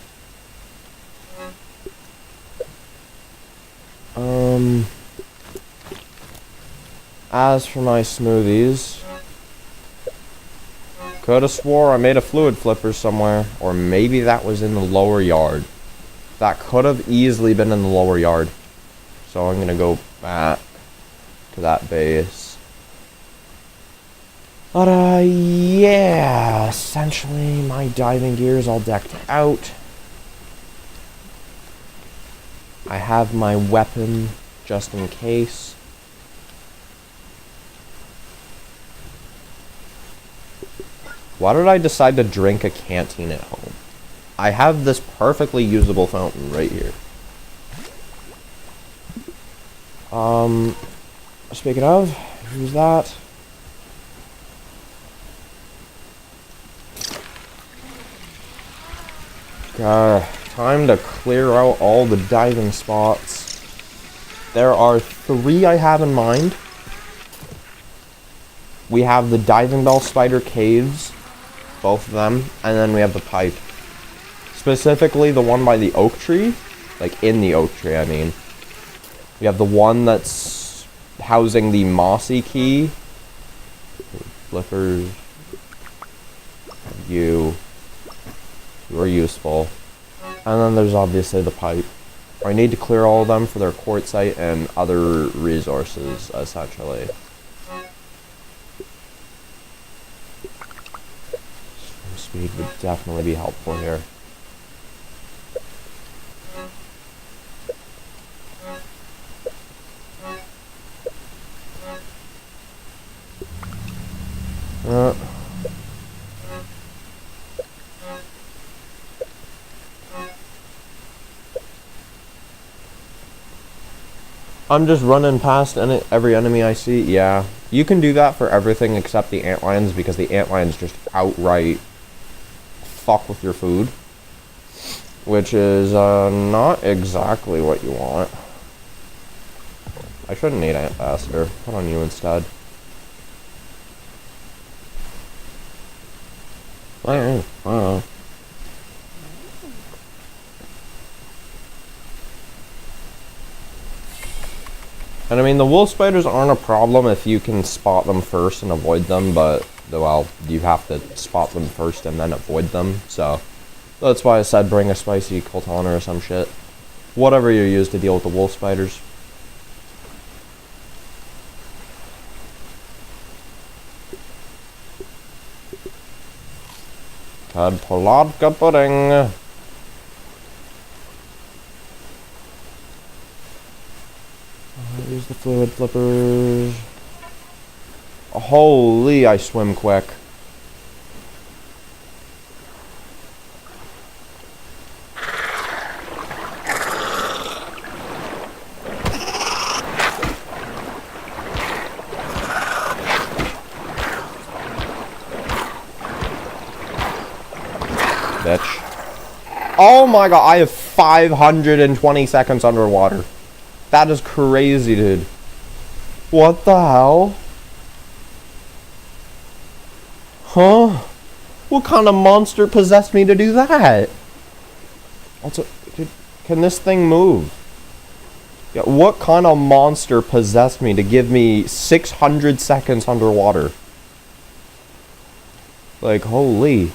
As for my smoothies, could have swore I made a fluid flipper somewhere, or maybe that was in the lower yard. That could have easily been in the lower yard. So I'm gonna go back to that base. But yeah, essentially my diving gear is all decked out. I have my weapon just in case. Why did I decide to drink a canteen at home? I have this perfectly usable fountain right here. Speaking of, who's that? Time to clear out all the diving spots. There are 3 I have in mind. We have the diving bell spider caves, both of them, and then we have the pipe. Specifically the one by the oak tree, like in the oak tree, I mean. We have the one that's housing the mossy key. Flippers. You are useful. And then there's obviously the pipe. I need to clear all of them for their quartzite and other resources, essentially. Speed would definitely be helpful here. I'm just running past every enemy I see. Yeah, you can do that for everything except the antlions, because the antlions just outright fuck with your food, which is not exactly what you want. I shouldn't need Antbassador. Put on you instead. Oh. And I mean, the wolf spiders aren't a problem if you can spot them first and avoid them, but, well, you have to spot them first and then avoid them, so that's why I said bring a spicy Coaltana or some shit. Whatever you use to deal with the wolf spiders. Tadpoladka pudding. Here's the fluid flippers. Holy, I swim quick. Bitch. Oh my god, I have 520 seconds underwater. That is crazy, dude. What the hell? Huh? What kind of monster possessed me to do that? Also, dude, can this thing move? Yeah, what kind of monster possessed me to give me 600 seconds underwater? Like, holy.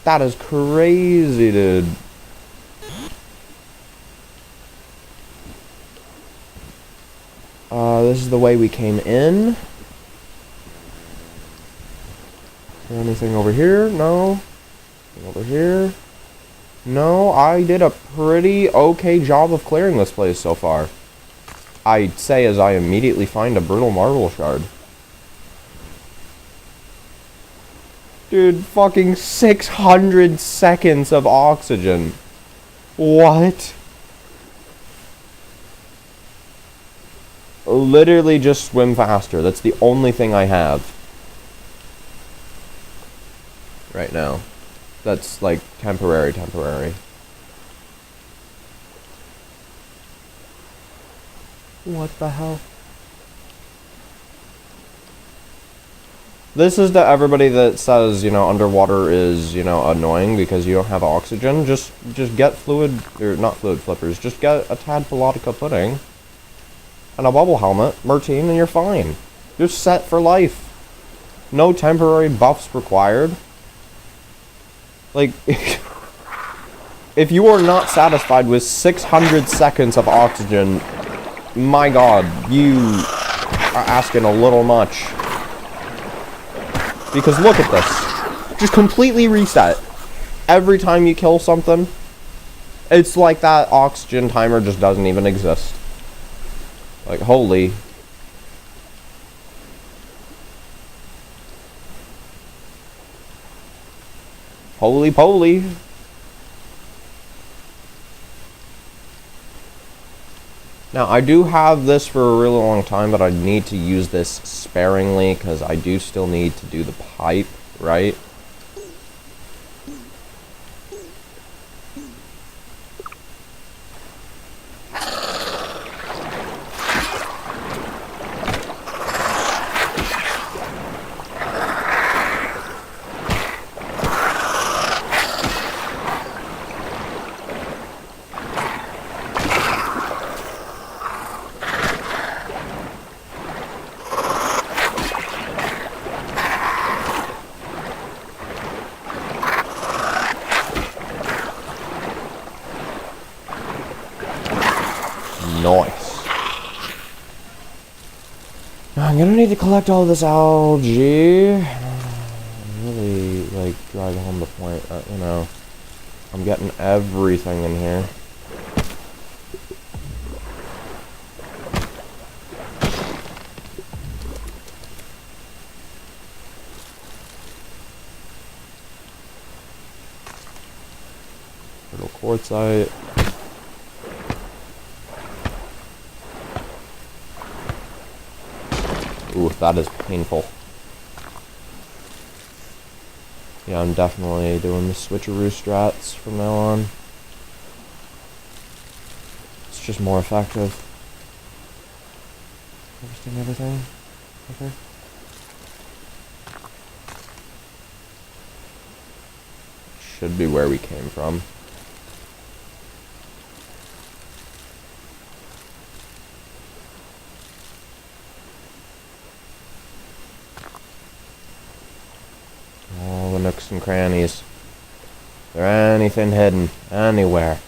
That is crazy, dude. This is the way we came in. Is there anything over here? No. Over here? No, I did a pretty okay job of clearing this place so far. I'd say as I immediately find a brutal marble shard. Dude, fucking 600 seconds of oxygen. What? Literally just swim faster. That's the only thing I have right now. That's like temporary. What the hell? This is to everybody that says, you know, underwater is, you know, annoying because you don't have oxygen. Just get fluid, or not fluid flippers, just get a Tadpoladka pudding and a bubble helmet, Martine, and you're fine. You're set for life. No temporary buffs required. Like, if you are not satisfied with 600 seconds of oxygen, my god, you are asking a little much. Because look at this. Just completely reset. Every time you kill something, it's like that oxygen timer just doesn't even exist. Like, holy. Holy poly. Now, I do have this for a really long time, but I need to use this sparingly, because I do still need to do the pipe, right? Nice. Now I'm gonna need to collect all this algae. Really, like, drive home the point that, you know, I'm getting everything in here. Little quartzite. Ooh, that is painful. Yeah, I'm definitely doing the switcheroo strats from now on. It's just more effective. Harvesting everything. Okay. Should be where we came from. All the nooks and crannies. Is there anything hidden? Anywhere?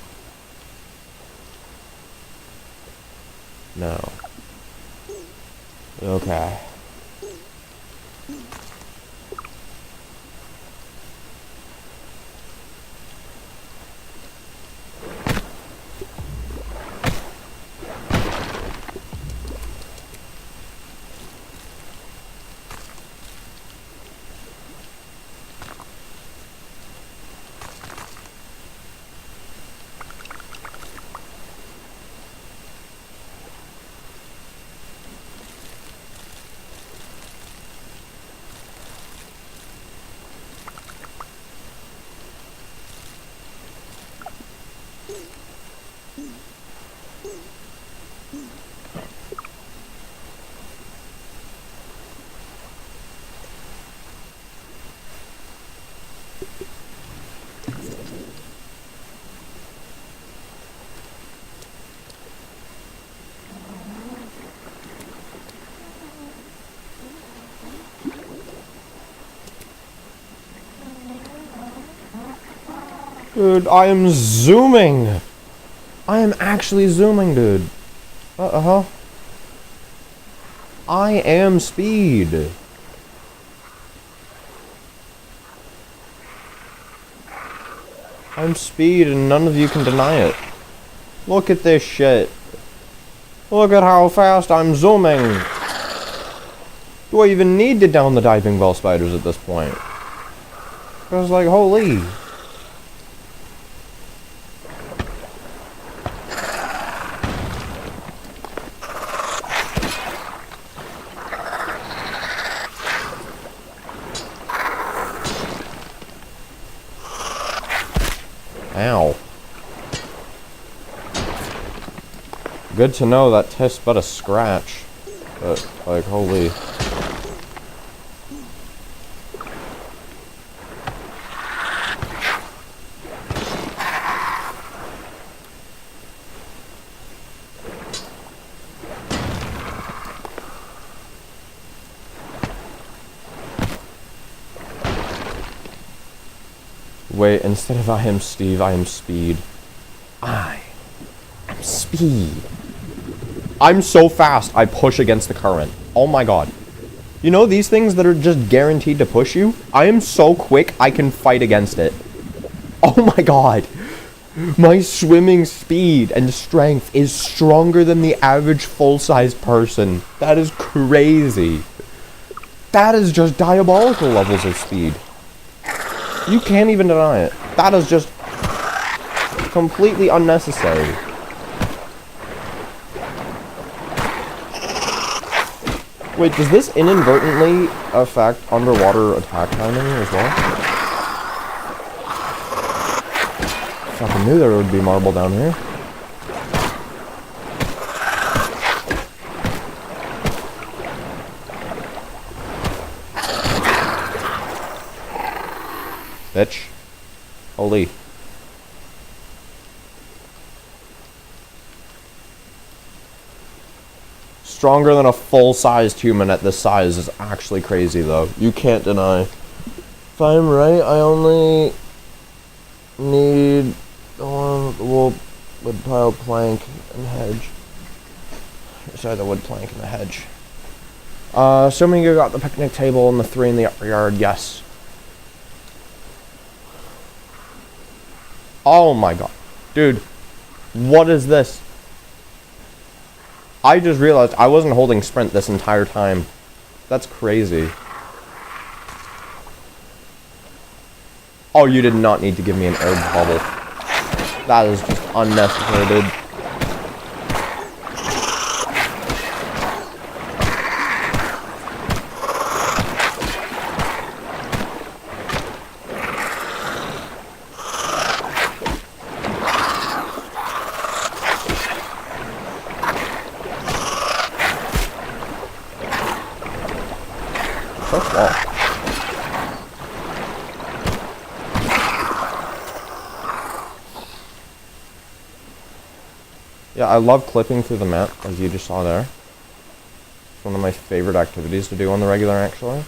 No. Okay. Dude, I am zooming! I am actually zooming, dude. Uh-huh. I am speed. I'm speed and none of you can deny it. Look at this shit. Look at how fast I'm zooming. Do I even need to down the diving bell spiders at this point? Because, like, holy. Ow. Good to know that tastes but a scratch. But, like, holy. Wait, instead of I am Steve, I am speed. I am speed. I'm so fast, I push against the current. Oh my god. You know these things that are just guaranteed to push you? I am so quick, I can fight against it. Oh my god. My swimming speed and strength is stronger than the average full-size person. That is crazy. That is just diabolical levels of speed. You can't even deny it. That is just completely unnecessary. Wait, does this inadvertently affect underwater attack timing as well? Fucking knew there would be marble down here. Bitch. Holy. Stronger than a full-sized human at this size is actually crazy, though. You can't deny. If I'm right, I only need the one with the wood pile, plank, and hedge. Sorry, the wood plank and the hedge. Assuming you got the picnic table and the 3 in the upper yard, yes. Oh my god. Dude, what is this? I just realized I wasn't holding sprint this entire time. That's crazy. Oh, you did not need to give me an herb bubble. That is just unnecessary, dude. Yeah, I love clipping through the map, as you just saw there. It's one of my favorite activities to do on the regular, actually.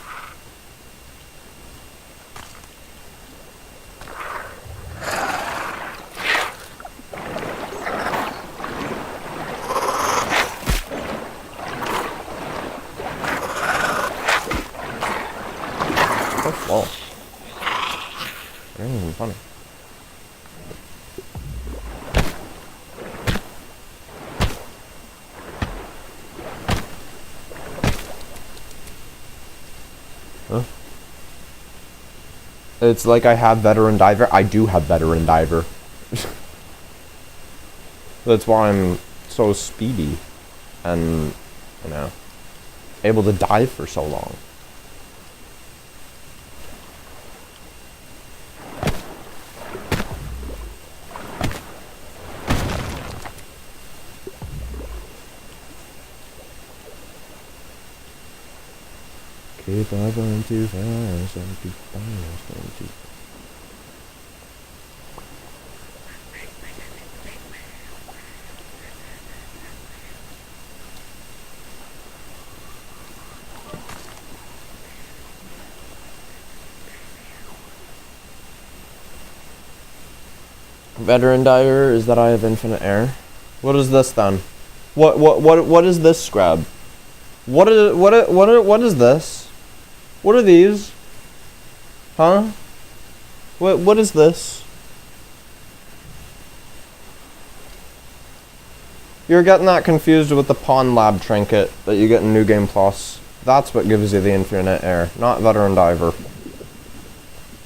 So slow. It ain't even funny. Huh? It's like I have veteran diver. I do have veteran diver. That's why I'm so speedy and, you know, able to dive for so long. If I run too fast, I'm too fast, I'm too... Veteran diver is that I have infinite air. What is this then? What is this scrub? What is this? What are these? Huh? What is this? You're getting that confused with the Pond Lab trinket that you get in New Game Plus. That's what gives you the infinite air, not Veteran Diver.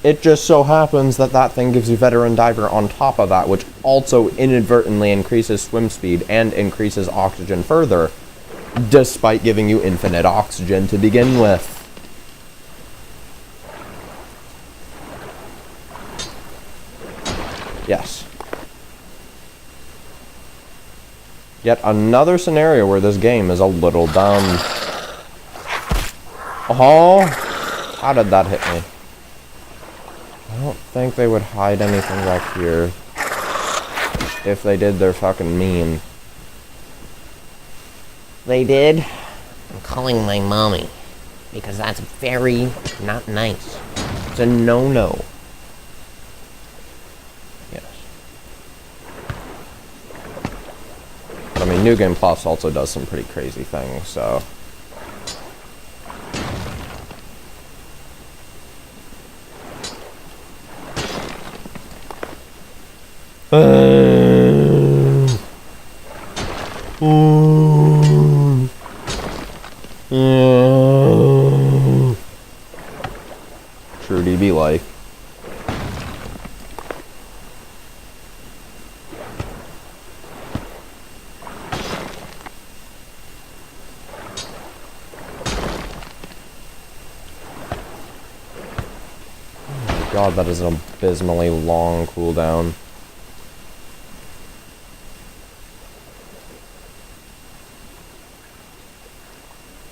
It just so happens that that thing gives you Veteran Diver on top of that, which also inadvertently increases swim speed and increases oxygen further, despite giving you infinite oxygen to begin with. Yes. Yet another scenario where this game is a little dumb. Oh, how did that hit me? I don't think they would hide anything back here. If they did, they're fucking mean. They did? I'm calling my mommy. Because that's very not nice. It's a no-no. Yes. But I mean, New Game Plus also does some pretty crazy things, so... Trudy be like. Oh my god, that is an abysmally long cooldown.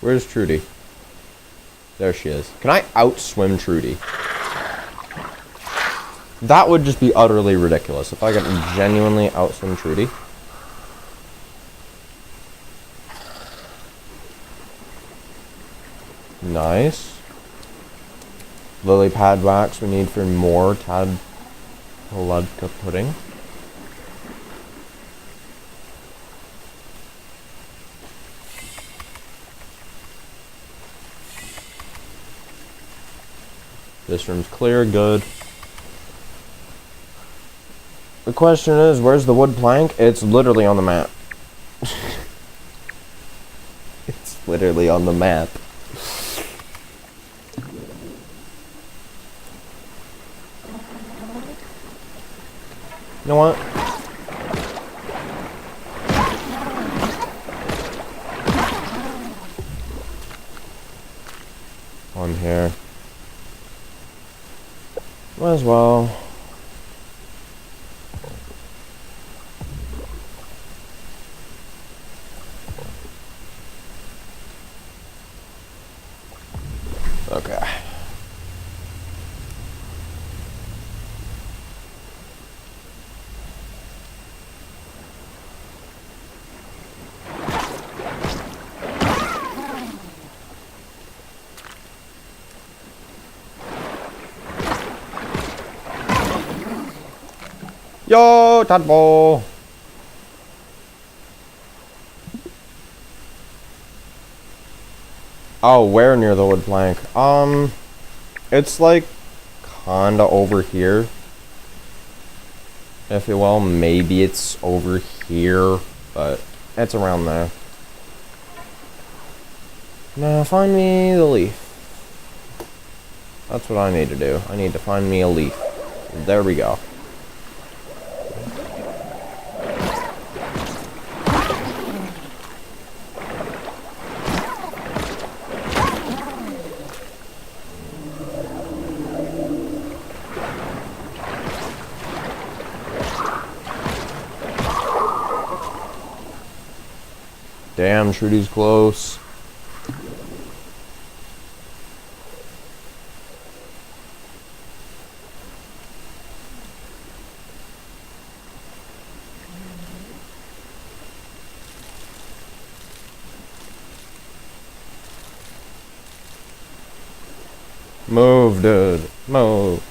Where's Trudy? There she is. Can I outswim Trudy? That would just be utterly ridiculous if I could genuinely outswim Trudy. Nice. Lily pad wax we need for more Tadpoludka pudding. This room's clear, good. The question is, where's the wood plank? It's literally on the map. It's literally on the map. You know what? On here. Might as well. Okay. Yo, tadpole. Oh, where near the wood plank? It's like kinda over here. If you will, maybe it's over here, but it's around there. Now find me the leaf. That's what I need to do. I need to find me a leaf. There we go. Damn, Trudy's close. Move, dude. Move.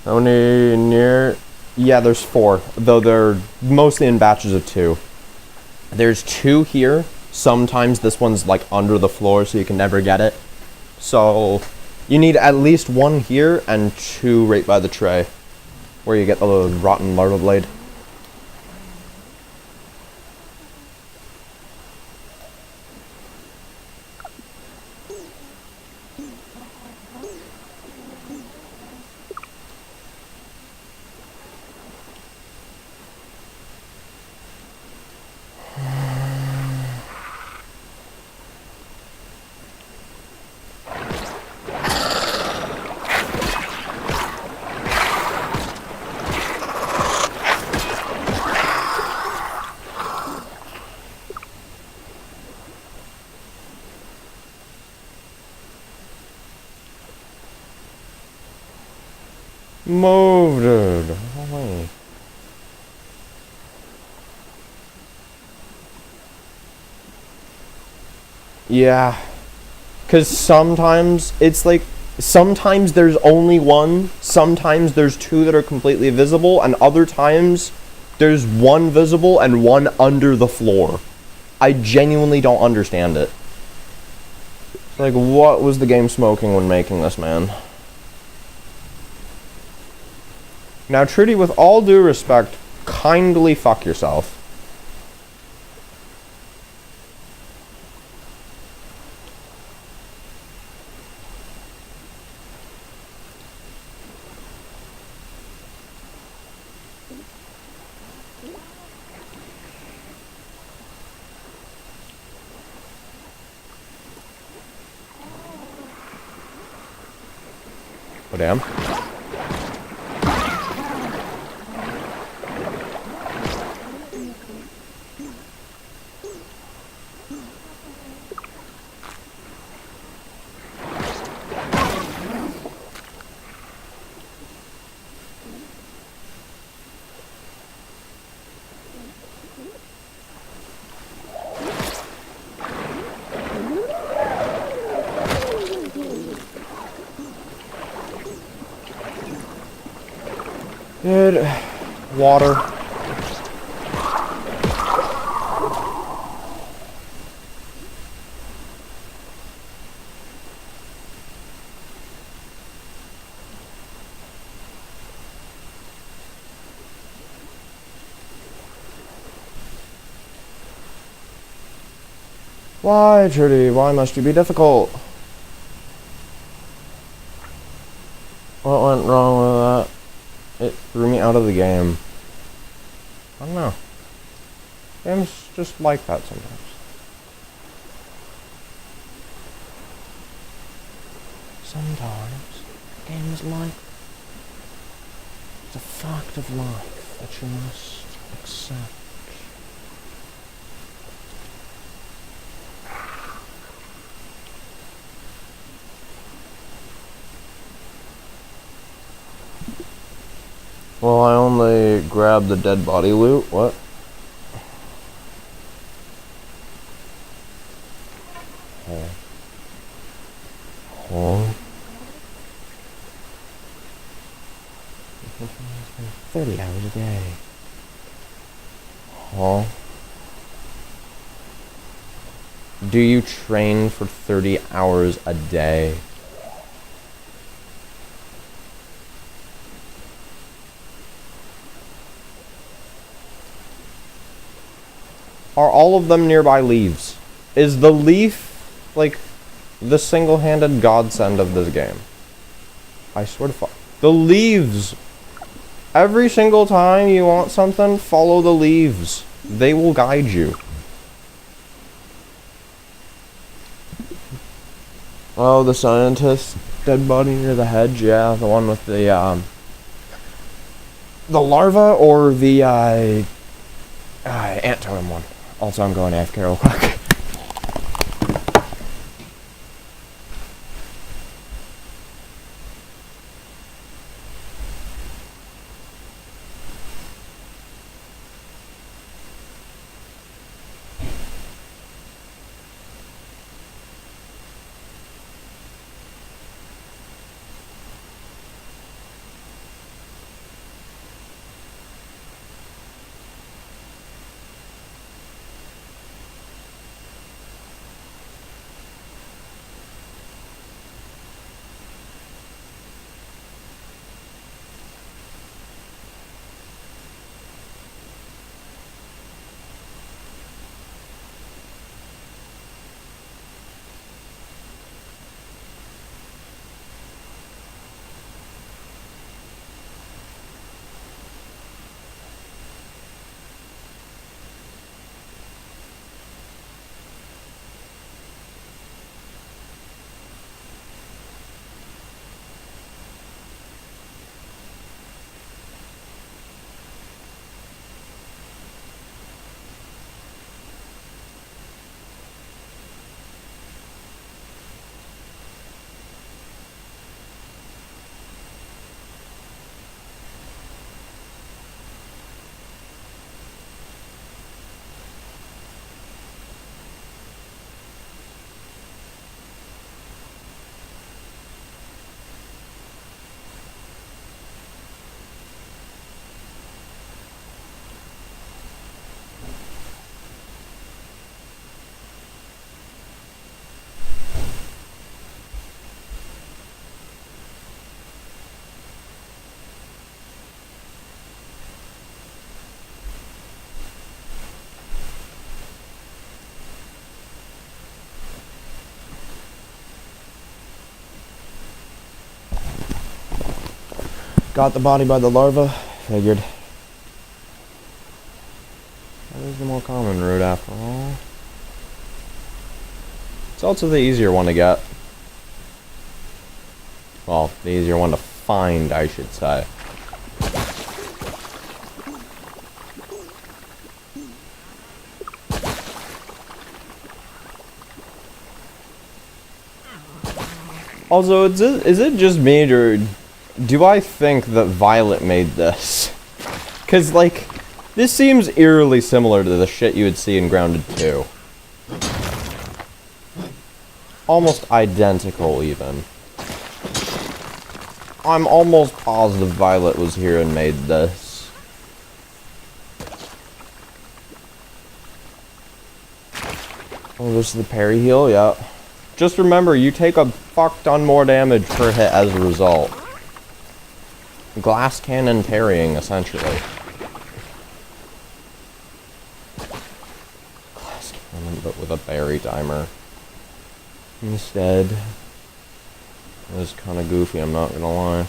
Only near... Yeah, there's 4. Though they're mostly in batches of 2. There's 2 here. Sometimes this one's like under the floor, so you can never get it. So you need at least 1 here and 2 right by the tray, where you get the rotten larva blade. Move, dude. Holy. Yeah. Because sometimes it's like, sometimes there's only 1, sometimes there's 2 that are completely visible, and other times there's 1 visible and 1 under the floor. I genuinely don't understand it. Like, what was the game smoking when making this, man? Now, Trudy, with all due respect, kindly fuck yourself. Oh, damn. Good. Water. Why, Trudy? Why must you be difficult? What went wrong with that? It threw me out of the game. I don't know. Games just like that sometimes. Sometimes games like it's a fact of life that you must accept. Well, I only grabbed the dead body loot. What? Oh. Oh. 30 hours a day. Huh? Do you train for 30 hours a day? Are all of them nearby leaves? Is the leaf, like, the single-handed godsend of this game? I swear to fuck. The leaves! Every single time you want something, follow the leaves. They will guide you. Oh, the scientist dead body near the hedge? Yeah, the one with the larva or the, ant totem one. Also, I'm going AFK real quick. got the body by the larva. Figured. That is the more common route after all. It's also the easier one to get. Well, the easier one to find, I should say. Also, is it just me, or do I think that Violet made this? Because, like, this seems eerily similar to the shit you would see in Grounded 2. Almost identical, even. I'm almost positive Violet was here and made this. Oh, this is the parry heal, yeah. Just remember, you take a fuck ton more damage per hit as a result. Glass cannon parrying, essentially. Glass cannon, but with a berry timer. Instead. It was kind of goofy, I'm not gonna lie.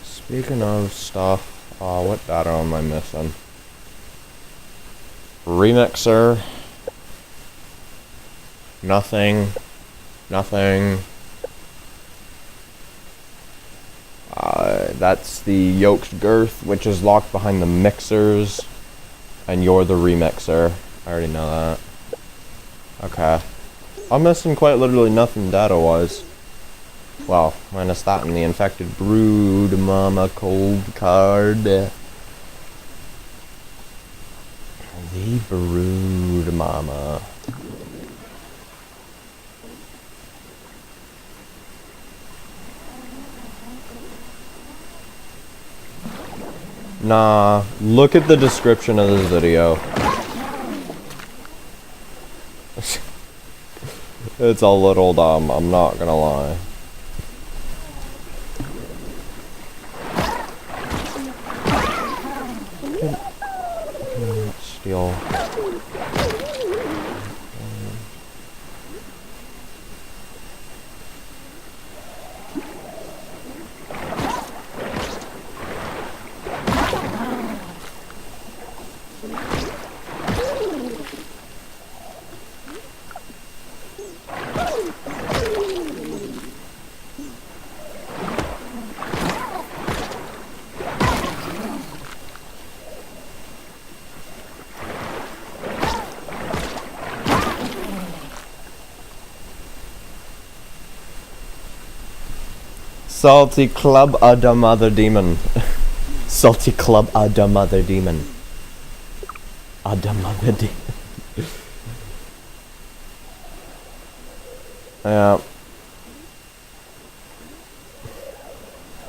Speaking of stuff, what data am I missing? Remixer. Nothing. Nothing. That's the yoked girth, which is locked behind the mixers. And you're the remixer. I already know that. Okay. I'm missing quite literally nothing data-wise. Well, minus that and the infected brood mama cold card. The brood mama. Nah, look at the description of this video. It's a little dumb, I'm not gonna lie. Steal. Salty club of the Motha Demon. Salty club of the Motha Demon. Of the Motha Demon. Yeah.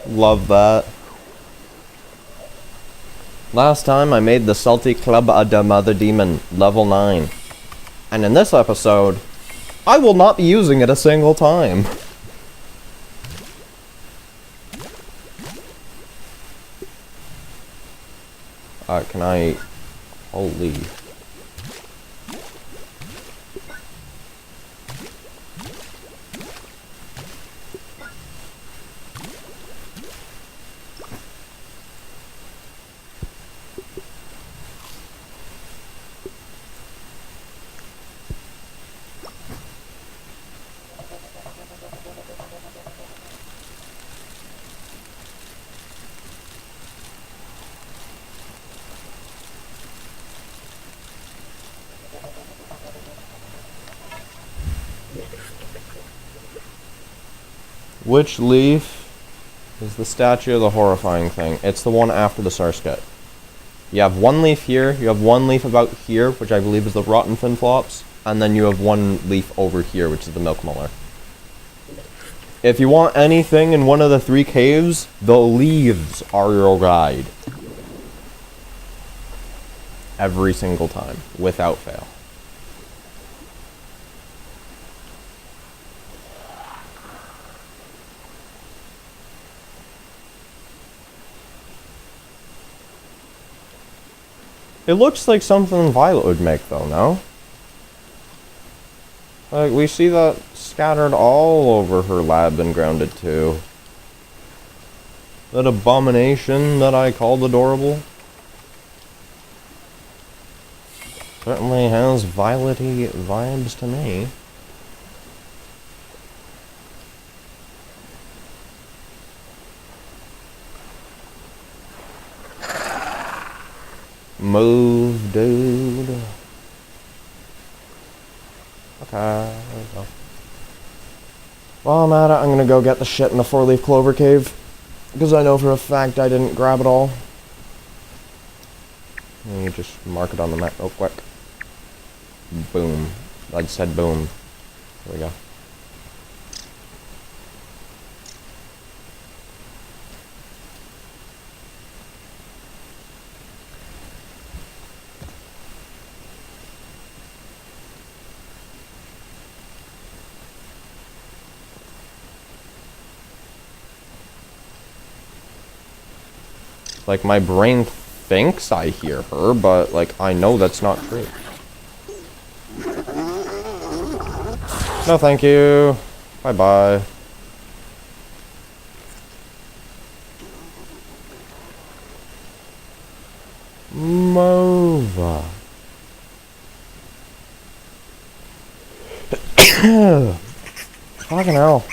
Love that. Last time I made the Salty Club of the Motha Demon, level 9. And in this episode, I will not be using it a single time. Can I... Holy... Which leaf is the statue of the horrifying thing? It's the one after the Sarskit. You have one leaf here, you have one leaf about here, which I believe is the rotten fin flops, and then you have one leaf over here, which is the milk muller. If you want anything in one of the 3 caves, the leaves are your guide. Every single time, without fail. It looks like something Violet would make, though, no? Like, we see that scattered all over her lab and grounded, too. That abomination that I called adorable. Certainly has Violet-y vibes to me. Move, dude. Okay, there we go. While I'm at it, I'm gonna go get the shit in the 4-leaf clover cave. Because I know for a fact I didn't grab it all. Let me just mark it on the map real quick. Boom. I just said boom. There we go. Like, my brain thinks I hear her, but, like, I know that's not true. No, thank you. Bye-bye. Mova. Fucking hell.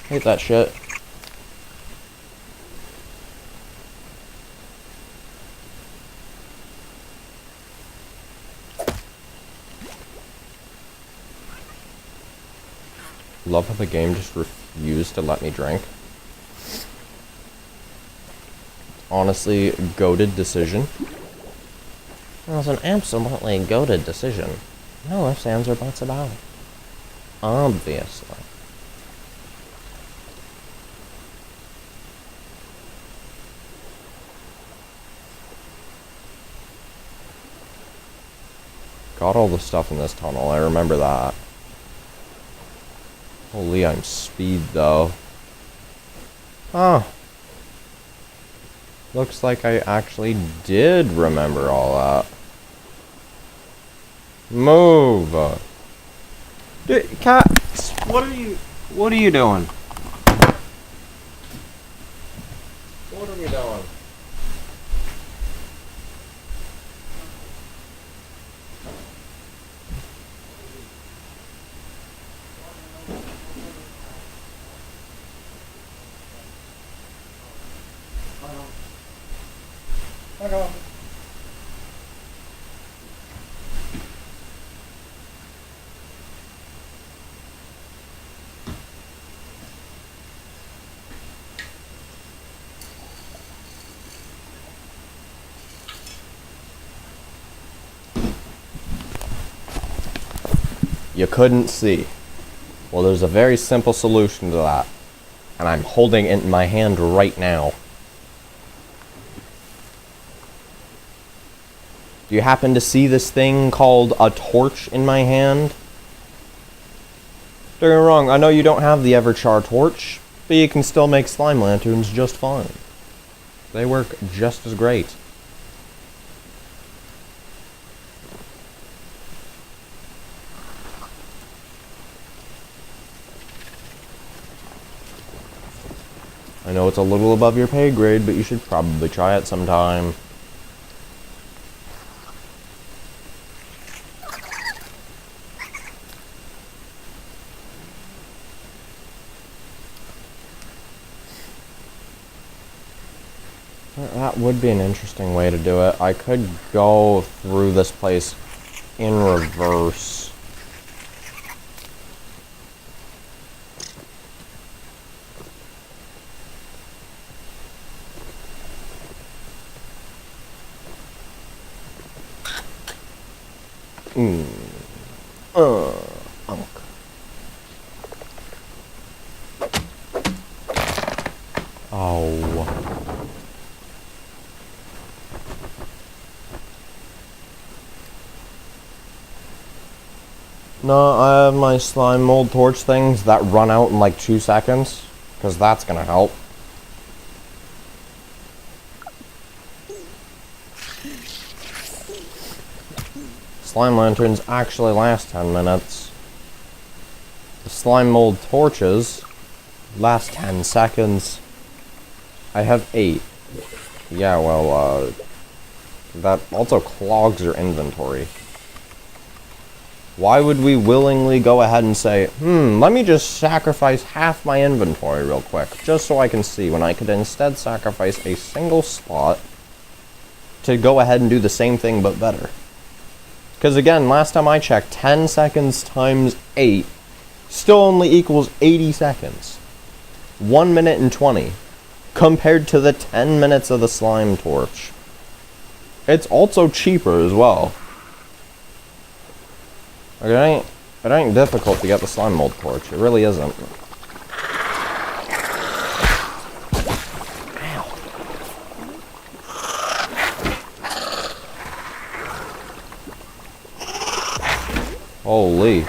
Hate that shit. Love how the game just refused to let me drink. Honestly, goated decision. It was an absolutely goated decision. No ifs, ands, or buts about it. Obviously. Got all the stuff in this tunnel, I remember that. Holy, I'm speed though. Huh. Looks like I actually did remember all that. Move! Dude, cat, what are you doing? What are we doing? You couldn't see. Well, there's a very simple solution to that. And I'm holding it in my hand right now. Do you happen to see this thing called a torch in my hand? Don't get me wrong, I know you don't have the Everchar torch, but you can still make slime lanterns just fine. They work just as great. I know it's a little above your pay grade, but you should probably try it sometime. That would be an interesting way to do it. I could go through this place in reverse. Unk. Oh. No, I have my slime mold torch things that run out in like 2 seconds, because that's gonna help. Slime lanterns actually last 10 minutes. The slime mold torches last 10 seconds. I have 8. Yeah, well, that also clogs your inventory. Why would we willingly go ahead and say, let me just sacrifice half my inventory real quick, just so I can see, when I could instead sacrifice a single spot to go ahead and do the same thing but better? Because again, last time I checked, 10 seconds times 8 still only equals 80 seconds. 1 minute and 20. Compared to the 10 minutes of the slime torch. It's also cheaper as well. Like, it ain't difficult to get the slime mold torch. It really isn't. Holy.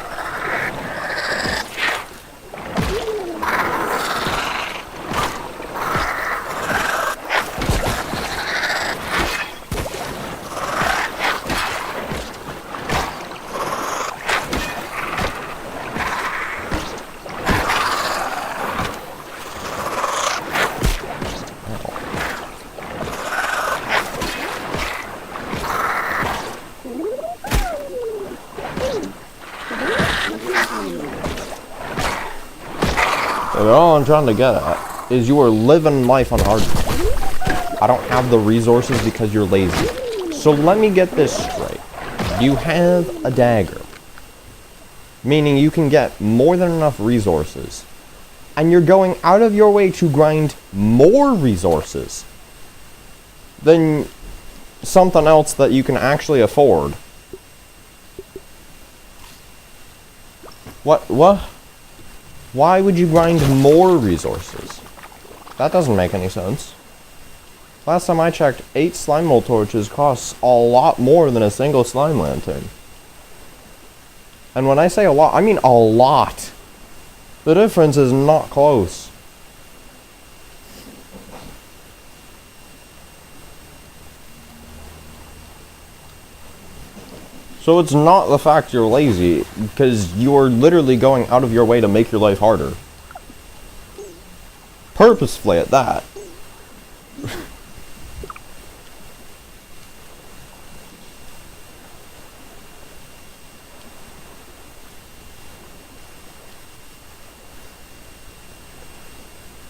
All I'm trying to get at is you are living life on hard mode. I don't have the resources because you're lazy. So let me get this straight. You have a dagger, meaning you can get more than enough resources, and you're going out of your way to grind more resources than something else that you can actually afford. What? Why would you grind more resources? That doesn't make any sense. Last time I checked, 8 slime mold torches costs a lot more than a single slime lantern. And when I say a lot, I mean a lot. The difference is not close. So it's not the fact you're lazy, because you're literally going out of your way to make your life harder. Purposefully at that.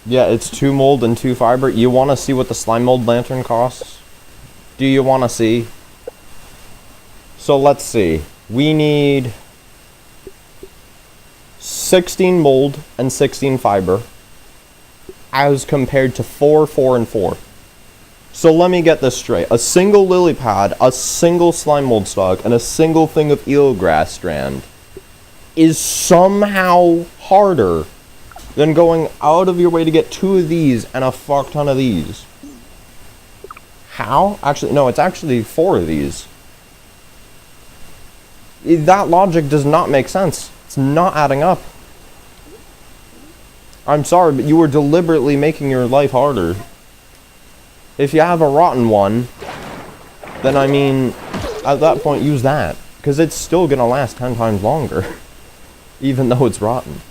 Yeah, it's 2 mold and 2 fiber. You want to see what the slime mold lantern costs? Do you want to see? So let's see. We need 16 mold and 16 fiber as compared to 4, 4, and 4. So let me get this straight. A single lily pad, a single slime mold stalk, and a single thing of eelgrass strand is somehow harder than going out of your way to get 2 of these and a fuck ton of these. How? Actually, no, it's actually 4 of these. That logic does not make sense. It's not adding up. I'm sorry, but you are deliberately making your life harder. If you have a rotten one, then I mean, at that point, use that. Because it's still gonna last 10 times longer. Even though it's rotten.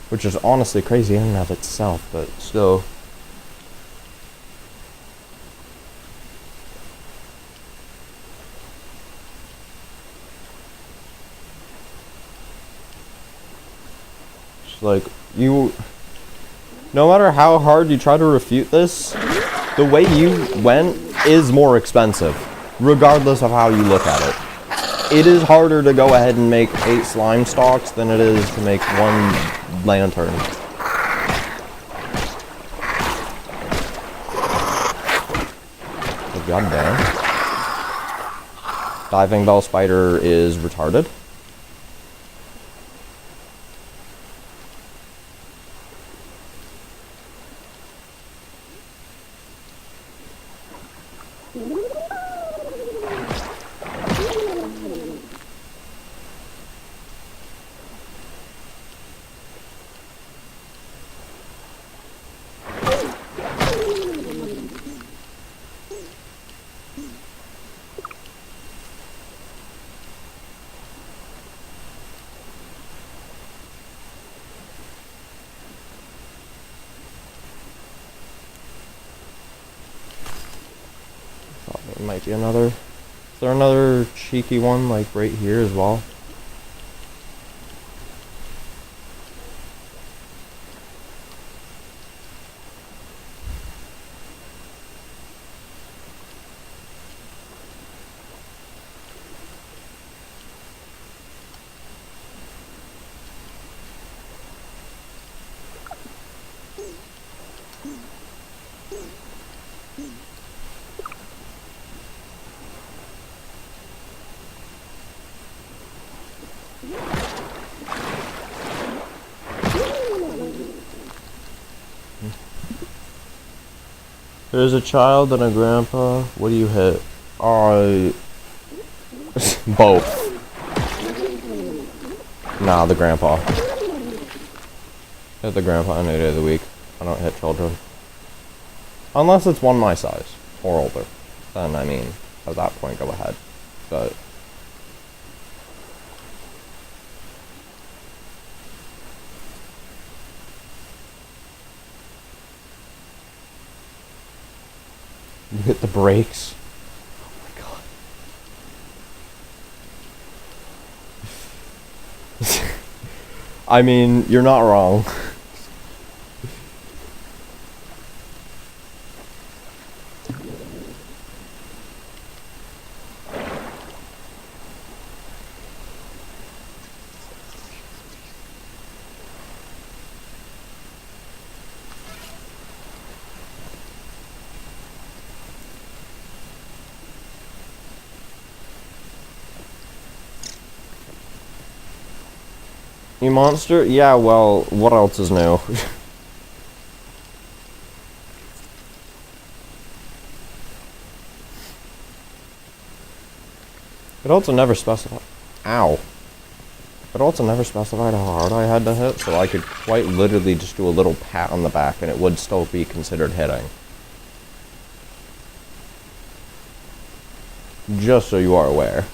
Which is honestly crazy in and of itself, but still. Like, you, no matter how hard you try to refute this, the way you went is more expensive, regardless of how you look at it. It is harder to go ahead and make 8 slime stalks than it is to make 1 lantern. God damn. Diving bell spider is retarded. There might be another. Is there another cheeky one, like, right here as well? There's a child and a grandpa. What do you hit? Both. Nah, the grandpa. Hit the grandpa any day of the week. I don't hit children. Unless it's one my size. Or older. Then, I mean, at that point, go ahead. But... you hit the brakes. Oh my god. I mean, you're not wrong. You monster? Yeah, well, what else is new? It also never specified. Ow. It also never specified how hard I had to hit, so I could quite literally just do a little pat on the back and it would still be considered hitting. Just so you are aware.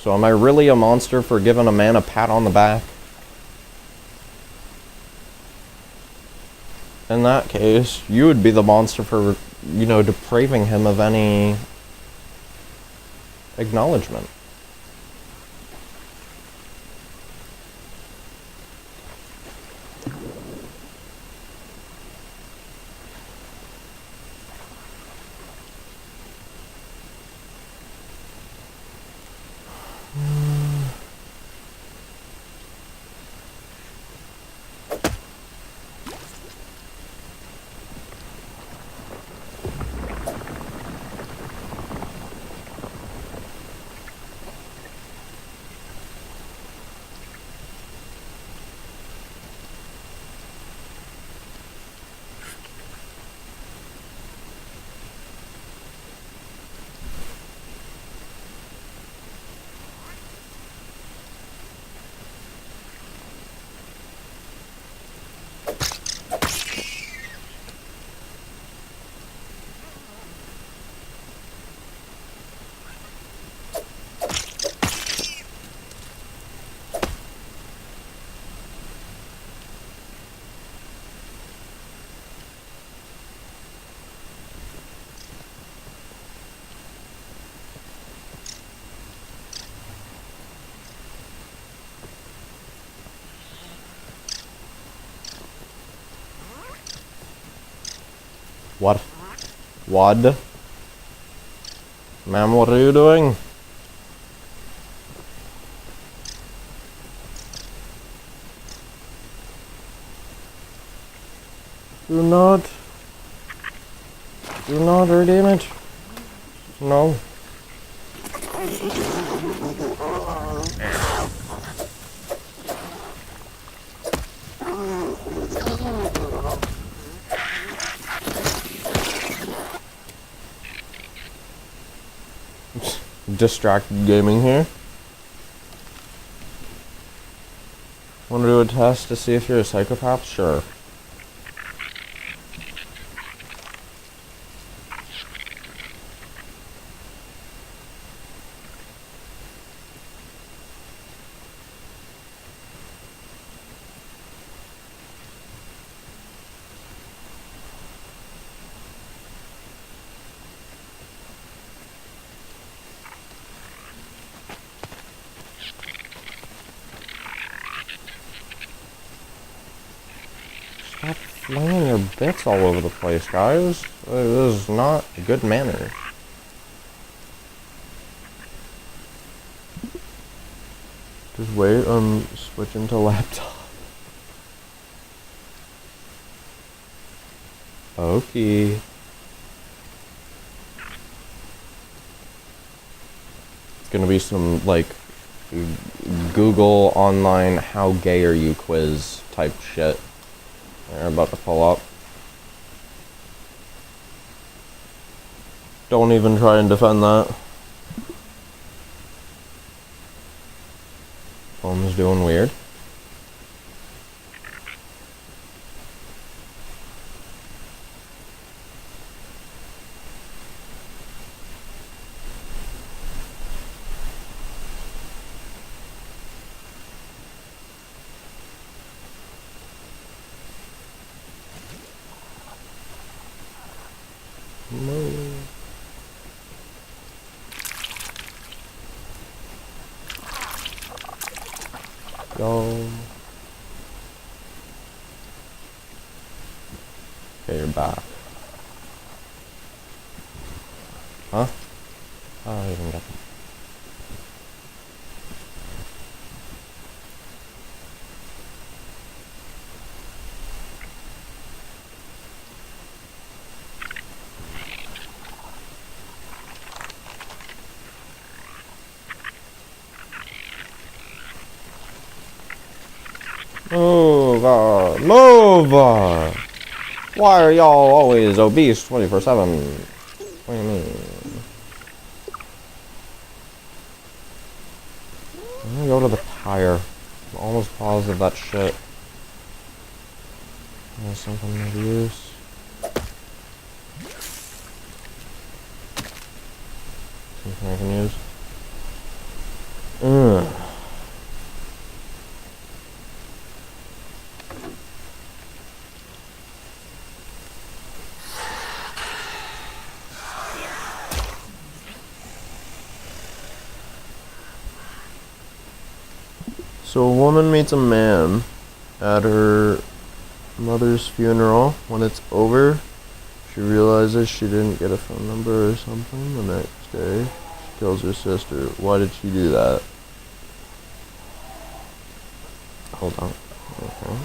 So am I really a monster for giving a man a pat on the back? In that case, you would be the monster for, you know, depraving him of any acknowledgement. What? What? Ma'am, what are you doing? Do not. Do not redeem it. No. Distracted gaming here. Want to do a test to see if you're a psychopath? Sure. Stop flinging your bits all over the place, guys. This is not a good manner. Just wait, I'm switching to laptop. Okay. It's gonna be some, like, Google online how gay are you quiz type shit. They're about to pull up. Don't even try and defend that. Phone's doing weird. Go. Okay, you're back. Huh? I don't even get that. Move! Move! Why are y'all always obese 24/7? What do you mean? I'm gonna go to the tire. I'm almost positive that shit has something of use. Something I can use. So a woman meets a man at her mother's funeral. When it's over, she realizes she didn't get a phone number or something. The next day, she kills her sister. Why did she do that? Hold on. Okay.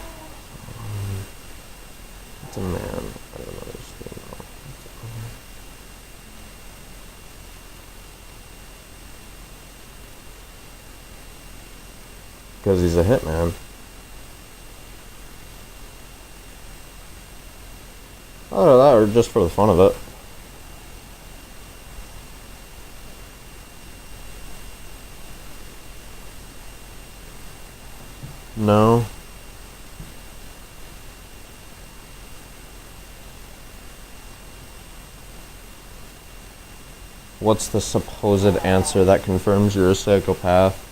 It's a man at her mother's funeral. Because he's a hitman. Either that or just for the fun of it. No. What's the supposed answer that confirms you're a psychopath?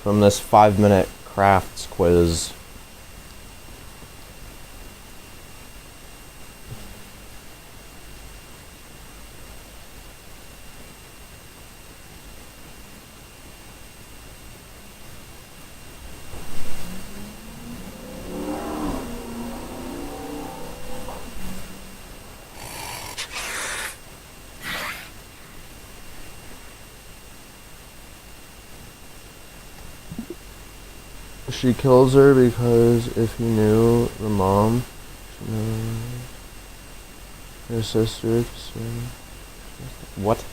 From this 5-minute crafts quiz. She kills her because if he knew the mom, she knows. Your sister. What?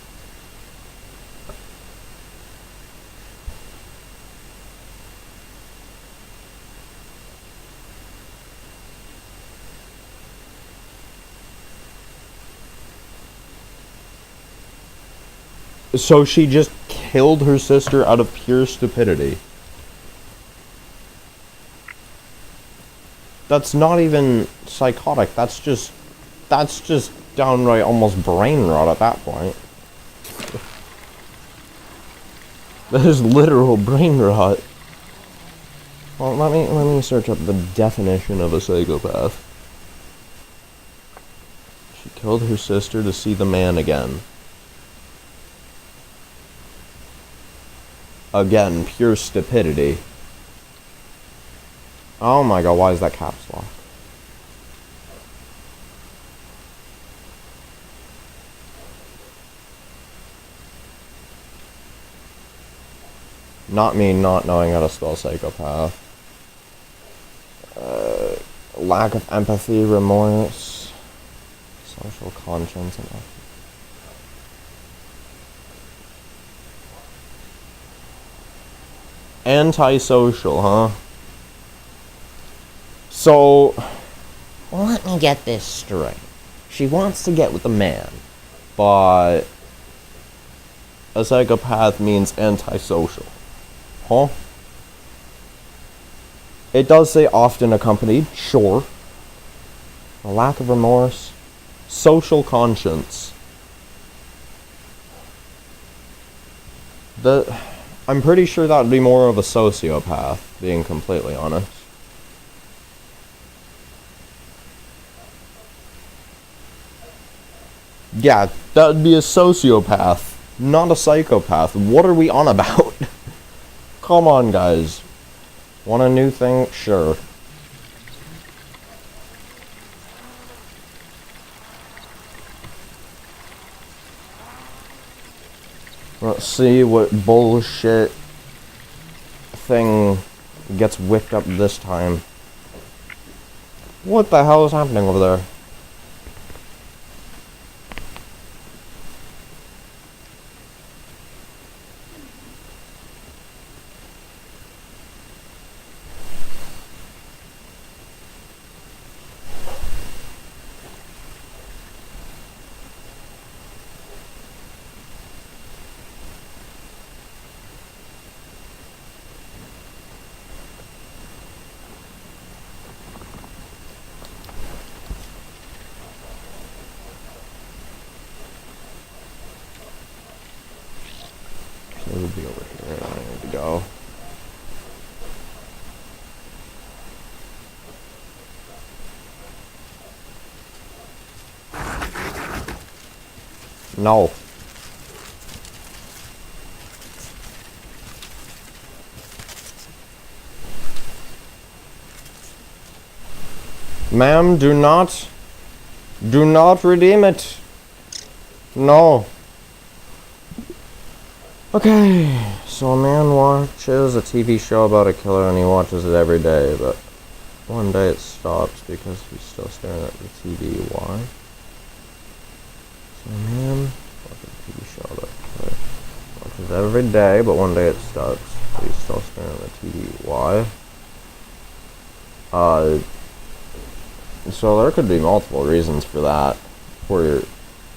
So she just killed her sister out of pure stupidity. That's not even psychotic. That's just downright almost brain rot at that point. That is literal brain rot. Well, let me search up the definition of a psychopath. She killed her sister to see the man again. Again, pure stupidity. Oh my god, why is that caps lock? Not me not knowing how to spell psychopath. Lack of empathy, remorse, social conscience, and antisocial, huh? So, Well, let me get this straight. she wants to get with the man, but a psychopath means antisocial. Huh? It does say often accompanied, sure. A lack of remorse, social conscience. I'm pretty sure that would be more of a sociopath, being completely honest. Yeah, that would be a sociopath, not a psychopath. What are we on about? Come on, guys. Want a new thing? Sure. Let's see what bullshit thing gets whipped up this time. What the hell is happening over there? It would be over here. I need to go. No. Ma'am, do not redeem it. No. Okay, so a man watches a TV show about a killer and he watches it every day, but one day it stops because he's still staring at the TV. Why? So a man watches a TV show about a killer. Watches every day, but one day it stops. So he's still staring at the TV. Why? So there could be multiple reasons for that. Where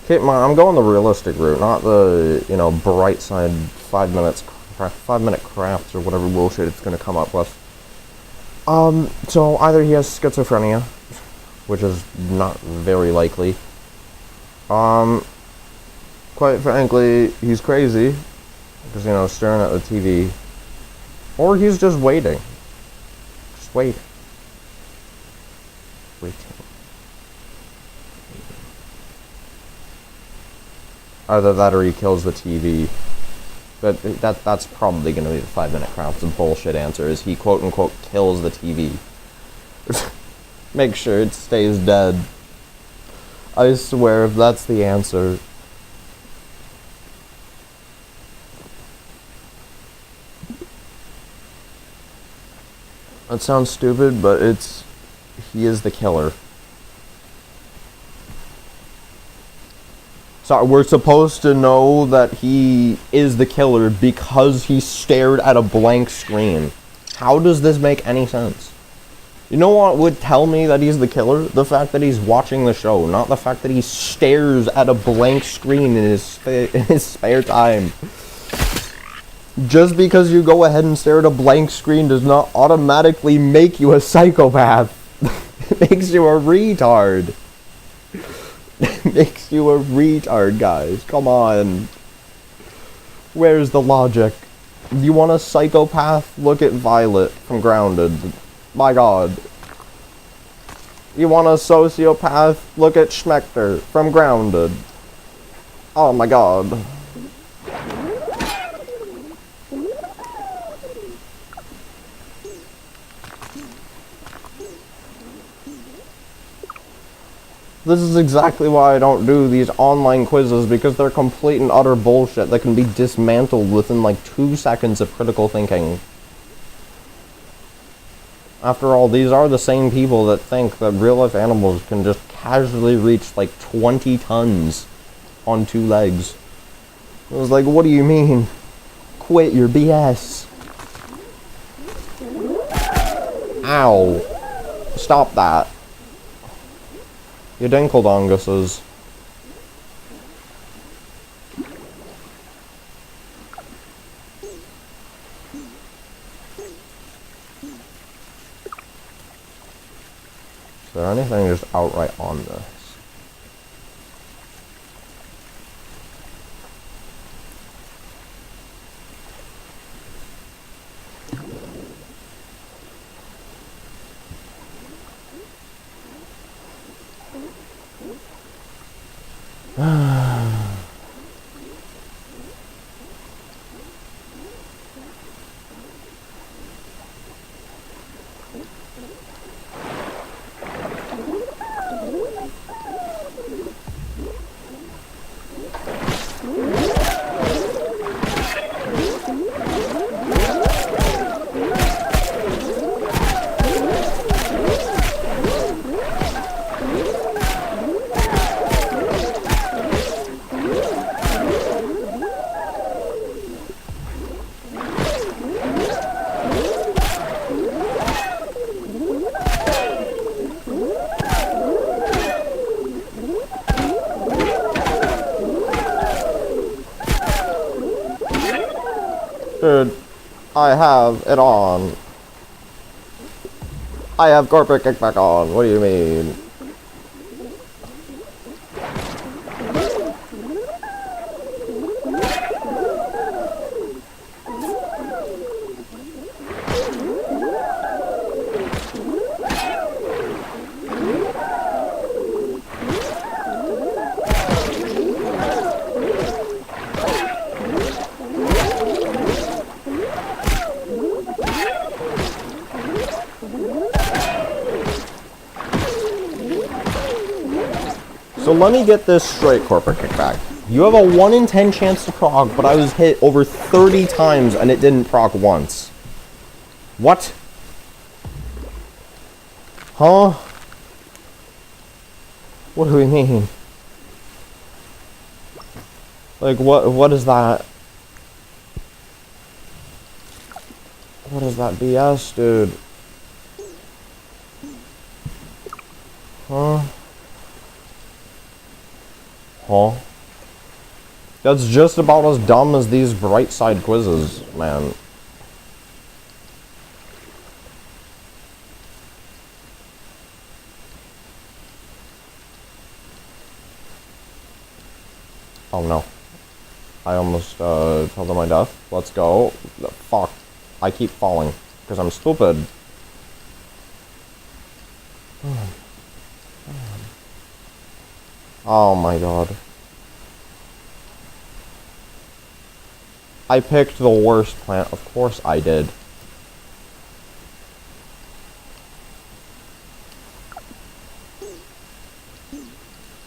okay, I'm going the realistic route, not the, bright side 5 minute crafts or whatever bullshit it's gonna come up with. So either he has schizophrenia, which is not very likely. Quite frankly, he's crazy, because, staring at the TV. Or he's just waiting. Just waiting. Either that or he kills the TV. But that's probably going to be the 5 minute craft. The bullshit answer is he quote unquote kills the TV. Make sure it stays dead. I swear if that's the answer. That sounds stupid, but he is the killer. So we're supposed to know that he is the killer because he stared at a blank screen. How does this make any sense? You know what would tell me that he's the killer? The fact that he's watching the show, not the fact that he stares at a blank screen in his spare time. Just because you go ahead and stare at a blank screen does not automatically make you a psychopath. It makes you a retard. It makes you a retard, guys. Come on. Where's the logic? You want a psychopath? Look at Violet from Grounded. My god. You want a sociopath? Look at Schmechter from Grounded. Oh my god. This is exactly why I don't do these online quizzes, because they're complete and utter bullshit that can be dismantled within like 2 seconds of critical thinking. After all, these are the same people that think that real-life animals can just casually reach like 20 tons on 2 legs. I was like, what do you mean? Quit your BS. Ow. Stop that. You dinkeldonguses. Is there anything just outright on this? Dude, I have it on. I have corporate kickback on. What do you mean? So let me get this straight, corporate kickback. You have a 1 in 10 chance to proc, but I was hit over 30 times and it didn't proc once. What? Huh? What do we mean? Like, what is that? What is that BS, dude? Huh? Huh? That's just about as dumb as these bright side quizzes, man. Oh no. I almost fell to my death. Let's go. Fuck. I keep falling. Because I'm stupid. Oh my god. I picked the worst plant. Of course I did.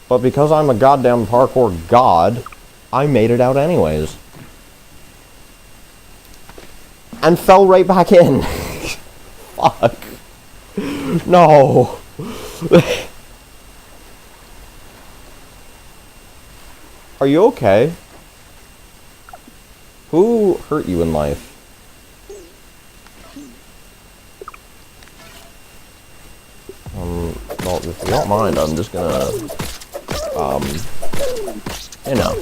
But because I'm a goddamn parkour god, I made it out anyways. And fell right back in. Fuck. No. Are you okay? Who hurt you in life? Well, if you don't mind, I'm just gonna, you know.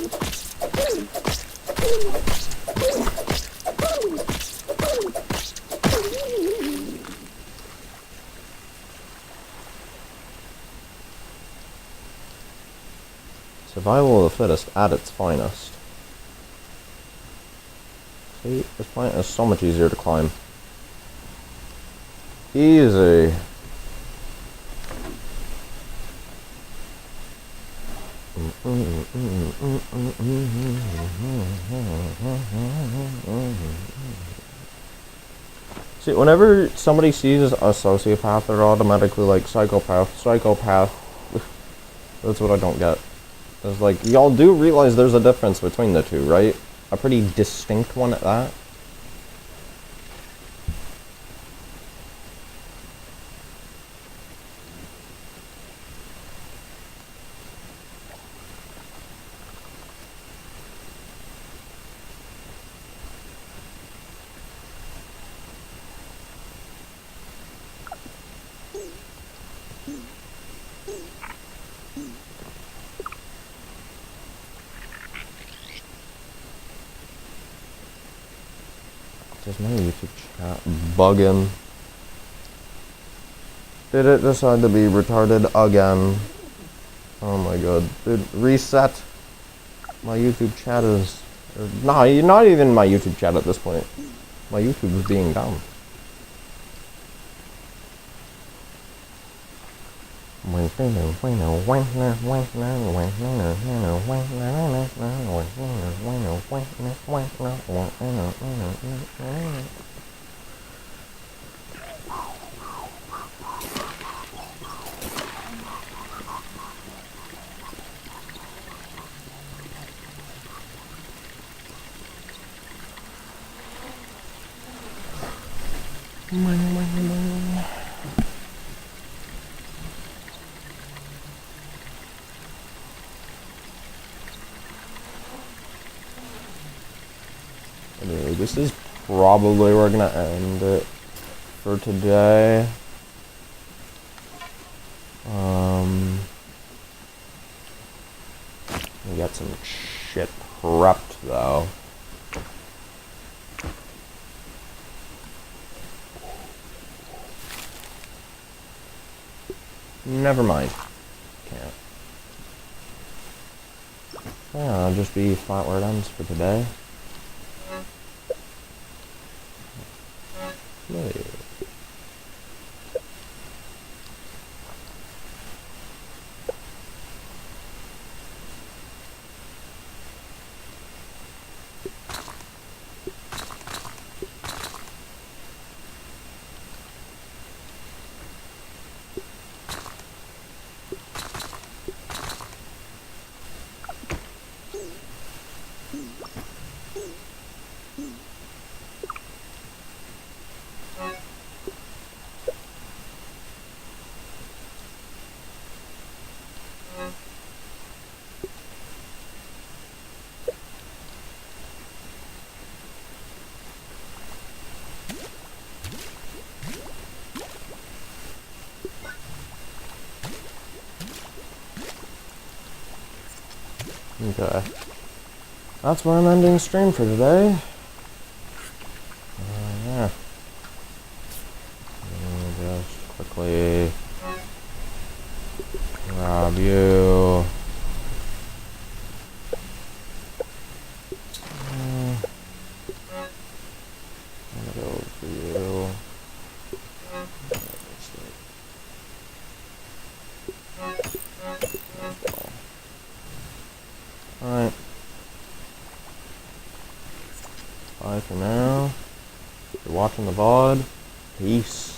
Survival of the fittest at its finest. See, this plant is so much easier to climb. Easy. See, whenever somebody sees a sociopath, they're automatically like, psychopath. That's what I don't get. It's like, y'all do realize there's a difference between the two, right? A pretty distinct one at that. Does my YouTube chat bugging? Did it decide to be retarded again? Oh my god. Dude, reset. My YouTube chat is... Nah, not even my YouTube chat at this point. My YouTube is being dumb. Anyway, this is probably where we're gonna end it for today. We got some shit prepped though. Never mind. Can't. Yeah, I'll just be flat where it ends for today. Yay. Okay. That's where I'm ending stream for today. Yeah. Let me just quickly grab you. I'm gonna go for you. Alright. Bye for now. If you're watching the VOD, peace.